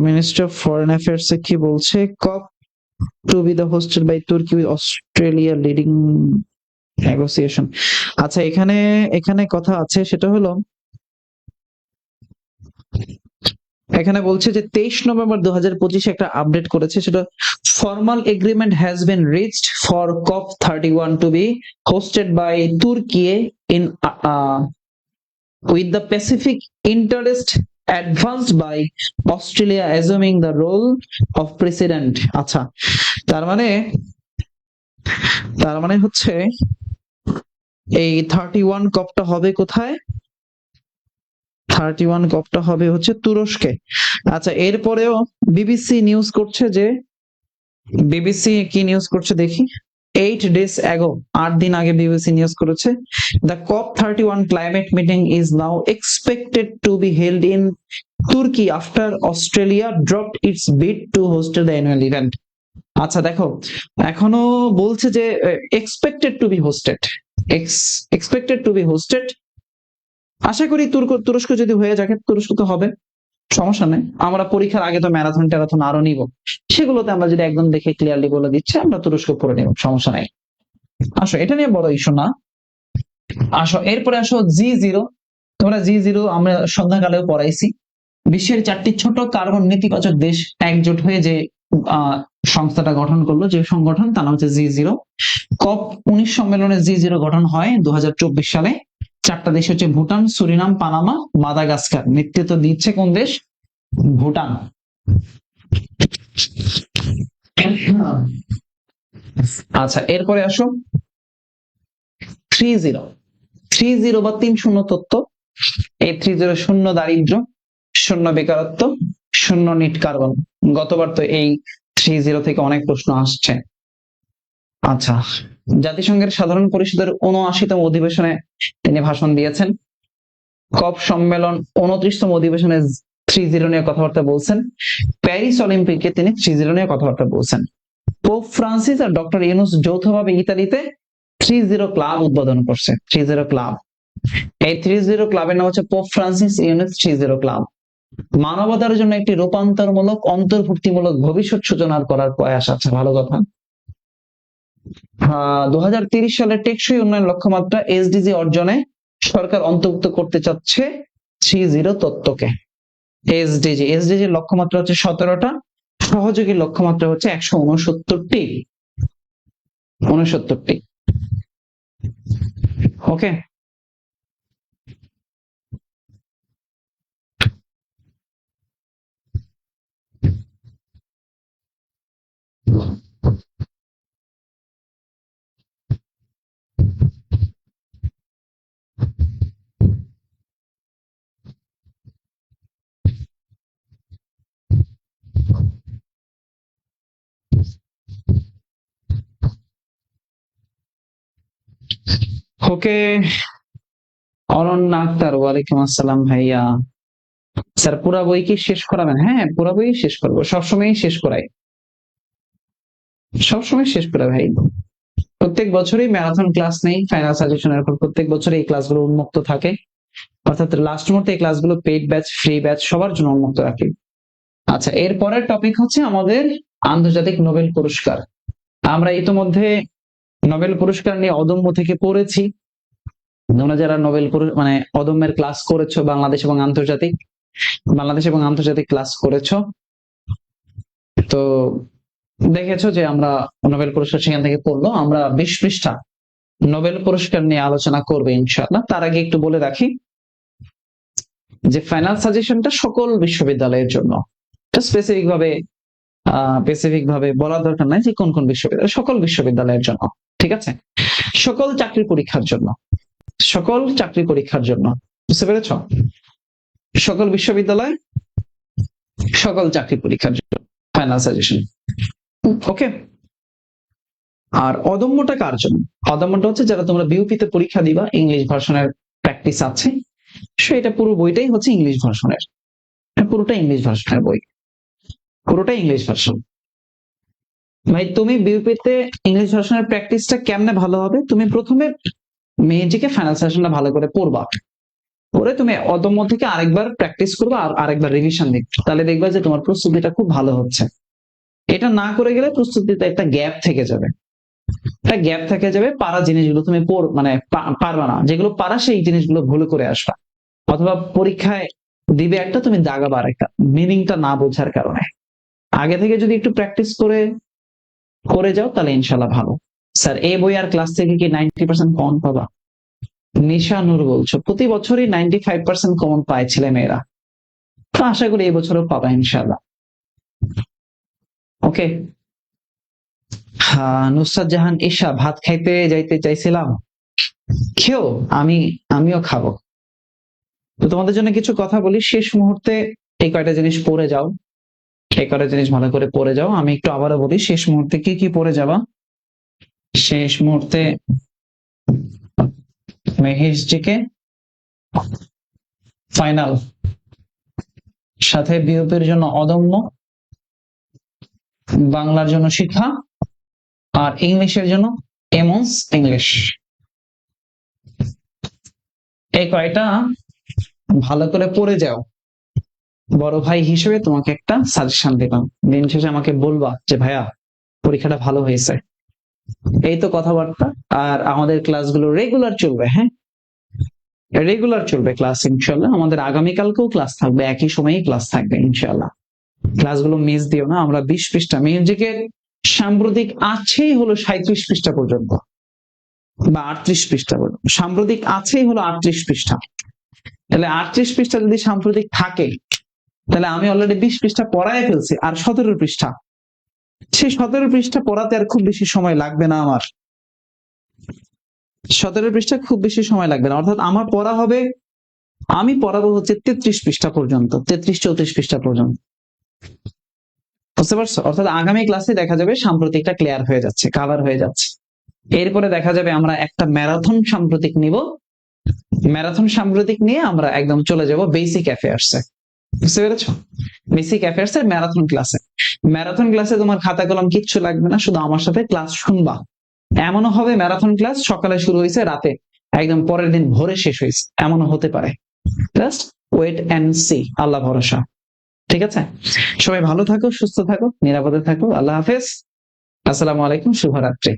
ministry of foreign affairs কি বলছে? COP to be the hosted by Turkey with Australia leading negotiation. আচ্ছা, এখানে এখানে কথা আছে, সেটা হলো এখানে বলছে যে 23 নভেম্বর 2025 একটা আপডেট করেছে, সেটা formal agreement has been reached for COP 31 to be hosted by Turkey in with the Pacific Interest advanced by Australia assuming the role of president. আচ্ছা, তার মানে হচ্ছে এই 31 কপটা হবে কোথায়? 31 কপটা হবে হচ্ছে তুরস্কে। আচ্ছা, এরপরেও বিবিসি নিউজ করছে যে, বিবিসি কি নিউজ করছে দেখি। 8 days ago, 8 দিন আগে বিবিসি নিউজ করেছে, the COP31 climate meeting is now expected to be held in Turkey after Australia dropped its bid to host the annual event. আচ্ছা দেখো, এখনো বলছে যে expected to be hosted, expected to be hosted। আশা করি তুরস্ক যদি হয়ে যাবে, তুরস্ক তো হবে, সমস্যা নেই। আমরা পরীক্ষার আগে তো ম্যারাথন ট্যারাথন আরো নিব, সেগুলোতে আমরা যদি একদম দেখে ক্লিয়ারলি বলে দিচ্ছি আমরা তুরস্ক পড়ে নিব, সমস্যা নাই। আসো, এটা নিয়ে বড় ইস্যু না। আসো, এরপরে আসো G0। তোমরা G0 আমরা সন্ধ্যাকালেও পড়াইছি। বিশ্বের 4টি ছোট কার্বন নেতিবাচক দেশ একজোট হয়ে যে সংস্থাটা গঠন করলো, যে সংগঠন, তার নাম হচ্ছে G0। COP19 সম্মেলনে G0 গঠন হয় 2024 সালে। 4টা দেশ হচ্ছে ভুটান, সুরিনাম, পানামা, মাদাগাস্কার। নেতৃত্ব দিচ্ছে কোন দেশ? ভুটান। আচ্ছা, এরপরে আসো 30 বা 30 তত্ত্ব। এই 30 শূন্য দারিদ্র, শূন্য বেকারত্ব, শূন্য নিট কার্বন। গতবার তো এই 30 থেকে অনেক প্রশ্ন আসছে। আচ্ছা, জাতিসংঘের সাধারণ পরিষদের 79তম অধিবেশনে তিনি ভাষণ দিয়েছেন। কপ সম্মেলন 29তম অধিবেশনে 30 নিয়ে কথাবার্তা বলছেন। প্যারিস অলিম্পিকে তিনি 30 নিয়ে কথাবার্তা বলছেন। পোপ ফ্রান্সিস আর ডক্টর ইউনুস যৌথভাবে ইতালিতে 30 ক্লাব উদ্বোধন করছে। 30 ক্লাব, এই 30 ক্লাবের নাম হচ্ছে পোপ ফ্রান্সিস ইউনুস 30 ক্লাব। মানবতার জন্য একটি রূপান্তরমূলক, অন্তর্ভুক্তিমূলক ভবিষ্যৎ সূচনা করার প্রয়াস আছে। ভালো কথা। 2030 সালে টেকসই উন্নয়ন লক্ষ্যমাত্রা এসডিজি অর্জনে সরকার অন্তর্ভুক্ত করতে চাচ্ছে 30 তত্ত্বকে। এসডিজি লক্ষ্যমাত্রা হচ্ছে 17টা, সহযোগী লক্ষ্যমাত্রা হচ্ছে 169টি। ওকে, ওকে। অনন্যা আক্তার, ওয়ালাইকুম আসসালাম ভাইয়া। স্যার পুরা বই কি শেষ করাবেন? হ্যাঁ, পুরা বই শেষ করবো, সবসময় শেষ করাই, সবসময় শেষ করা ভাই। প্রত্যেক বছরই ম্যারাথন ক্লাস নেই ফাইনাল সাজেশনের উপর, প্রত্যেক বছরই এই ক্লাসগুলো উন্মুক্ত থাকে, অর্থাৎ লাস্ট মুহূর্তে এই ক্লাসগুলো পেইড ব্যাচ, ফ্রি ব্যাচ সবার জন্য উন্মুক্ত রাখি। আচ্ছা, এর পরের টপিক হচ্ছে আমাদের আন্তর্জাতিক নোবেল পুরস্কার। আমরা ইতিমধ্যে নোবেল পুরস্কার নিয়ে অদম্য থেকে পড়েছি। তোমরা যারা নোবেল মানে অদম্যের ক্লাস করেছো, বাংলাদেশ এবং আন্তর্জাতিক ক্লাস করেছো, তো দেখেছো যে আমরা নোবেল পুরস্কার সেখান থেকে পড়লো। আমরা 20 পৃষ্ঠা নোবেল পুরস্কার নিয়ে আলোচনা করবো ইনশাআল্লাহ। তার আগে একটু বলে রাখি যে ফাইনাল সাজেশনটা সকল বিশ্ববিদ্যালয়ের জন্য, স্পেসিফিক ভাবে বলার দরকার নাই যে কোন কোন বিশ্ববিদ্যালয়, সকল বিশ্ববিদ্যালয়ের জন্য, ঠিক আছে? সকল চাকরি পরীক্ষার জন্য, বুঝতে পেরেছ? সকল বিশ্ববিদ্যালয়, সকল চাকরি পরীক্ষার জন্য ফাইনাল সাজেশন। ওকে। আর অদম্যটা কার জন্য? অদম্যটা হচ্ছে যারা তোমরা বিউপিতে পরীক্ষা দিবা, ইংলিশ ভার্সনের প্র্যাকটিস আছে, সেটা পুরো বইটাই হচ্ছে ইংলিশ ভার্সনের, পুরোটা ইংলিশ ভার্সনের বই, পুরোটা ইংলিশ ভার্সন। ভাই তুমি বিউপিতে ইংলিশ ভার্সনের প্র্যাকটিসটা কেমনে ভালো হবে? তুমি প্রথমে মেজিকে ফাইনাল সেশনটা ভালো করে পড়বা, পরে তুমি অদম্য থেকে আরেকবার প্র্যাকটিস করবা আর আরেকবার রিভিশন দিবে, তাহলে দেখবা যে তোমার প্রস্তুতিটা খুব ভালো হচ্ছে। এটা না করে গেলে প্রস্তুতিতে একটা গ্যাপ থেকে যাবে, পারা জিনিসগুলো তুমি মানে পারবা না, যেগুলো পারা সেই জিনিসগুলো ভুল করে আসবা, অথবা পরীক্ষায় দিবে একটা, তুমি দাগাবা আরেকটা, মিনিংটা না বোঝার কারণে। আগে থেকে যদি একটু প্র্যাকটিস করে যাও তাহলে ইনশাল্লাহ ভালো। স্যার এই বই আর ক্লাস থেকে কি 90% কমন পাবা? নিশা নূর বলছো, প্রতি বছরই 95% কমন পায় ছেলে মেয়েরা। তো আশা করি এই বছরও পাবা ইনশাআল্লাহ। ওকে। নুসরাত জাহান ঈশা, ভাত খাইতে যাইতে চাইছিলাম, খেও, আমিও খাবো। তো তোমাদের জন্য কিছু কথা বলি, শেষ মুহূর্তে এই কয়টা জিনিস পড়ে যাও, এই কয়টা জিনিস ভালো করে পড়ে যাও। আমি একটু আবারও বলি, শেষ মুহূর্তে কি কি পড়ে যাবা। শেষ মুহূর্তে মেহেশজিকে ফাইনাল, সাথে বিউপির জন্য অদম্য, বাংলার জন্য শিক্ষা, আর ইংলিশের জন্য এমন্স ইংলিশ। এই কয়টা ভালো করে পড়ে যাও। বড় ভাই হিসেবে তোমাকে একটা সাজেশন দিলাম, দিন শেষে আমাকে বলবা যে ভাইয়া পরীক্ষাটা ভালো হয়েছে। এই তো কথাবার্তা। আর আমাদের ক্লাসগুলো রেগুলার চলবে, হ্যাঁ রেগুলার চলবে ক্লাস ইনশাল্লাহ। আমাদের আগামীকালকেও ক্লাস থাকবে, একই সময়ে ক্লাস থাকবে ইনশাল্লাহ। ক্লাসগুলো মিস দিও না। আমরা 20 পৃষ্ঠা মিউজিকের সাম্প্রতিক আছেই হলো 37 পৃষ্ঠা পর্যন্ত বা 38 পৃষ্ঠা পর্যন্ত। সাম্প্রতিক আছেই হলো 38 পৃষ্ঠা। তাহলে 38 পৃষ্ঠা যদি সাম্প্রতিক থাকে, তাহলে আমি অলরেডি 20 পৃষ্ঠা পড়ায় ফেলছি, আর 17 পৃষ্ঠা। সেই 17 পৃষ্ঠা পড়াতে আর খুব বেশি সময় লাগবে না আমার। 17 পৃষ্ঠা খুব বেশি সময় লাগবে না, অর্থাৎ আমার পড়া হবে, আমি পড়াবো হচ্ছে 33 পৃষ্ঠা পর্যন্ত, 33-34 পৃষ্ঠা পর্যন্ত। বুঝতে পারছো? অর্থাৎ আগামী ক্লাসে দেখা যাবে সাম্প্রতিকটা ক্লিয়ার হয়ে যাচ্ছে, কাভার হয়ে যাচ্ছে। এরপরে দেখা যাবে আমরা একটা ম্যারাথন সাম্প্রতিক নিব। ম্যারাথন সাম্প্রতিক নিয়ে আমরা একদম চলে যাব বেসিক অ্যাফেয়ার্সে। বুঝতে পেরেছো? বেসিক অ্যাফেয়ার্স এর ম্যারাথন ক্লাসে। ম্যারাথন ক্লাসে তোমার খাতা কলম কিচ্ছু লাগবে না, শুধু আমার সাথে ক্লাস শুনবা। এমনও হবে ম্যারাথন ক্লাস সকালে শুরু হয়েছে, রাতে একদম পরের দিন ভোরে শেষ হয়েছে, এমনও হতে পারে। জাস্ট ওয়েট এন্ড সি, আল্লাহ ভরসা। ঠিক আছে? সবাই ভালো থাকো, সুস্থ থাকো, নিরাপদে থাকো। আল্লাহ হাফেজ। আসসালামু আলাইকুম, শুভরাত্রি।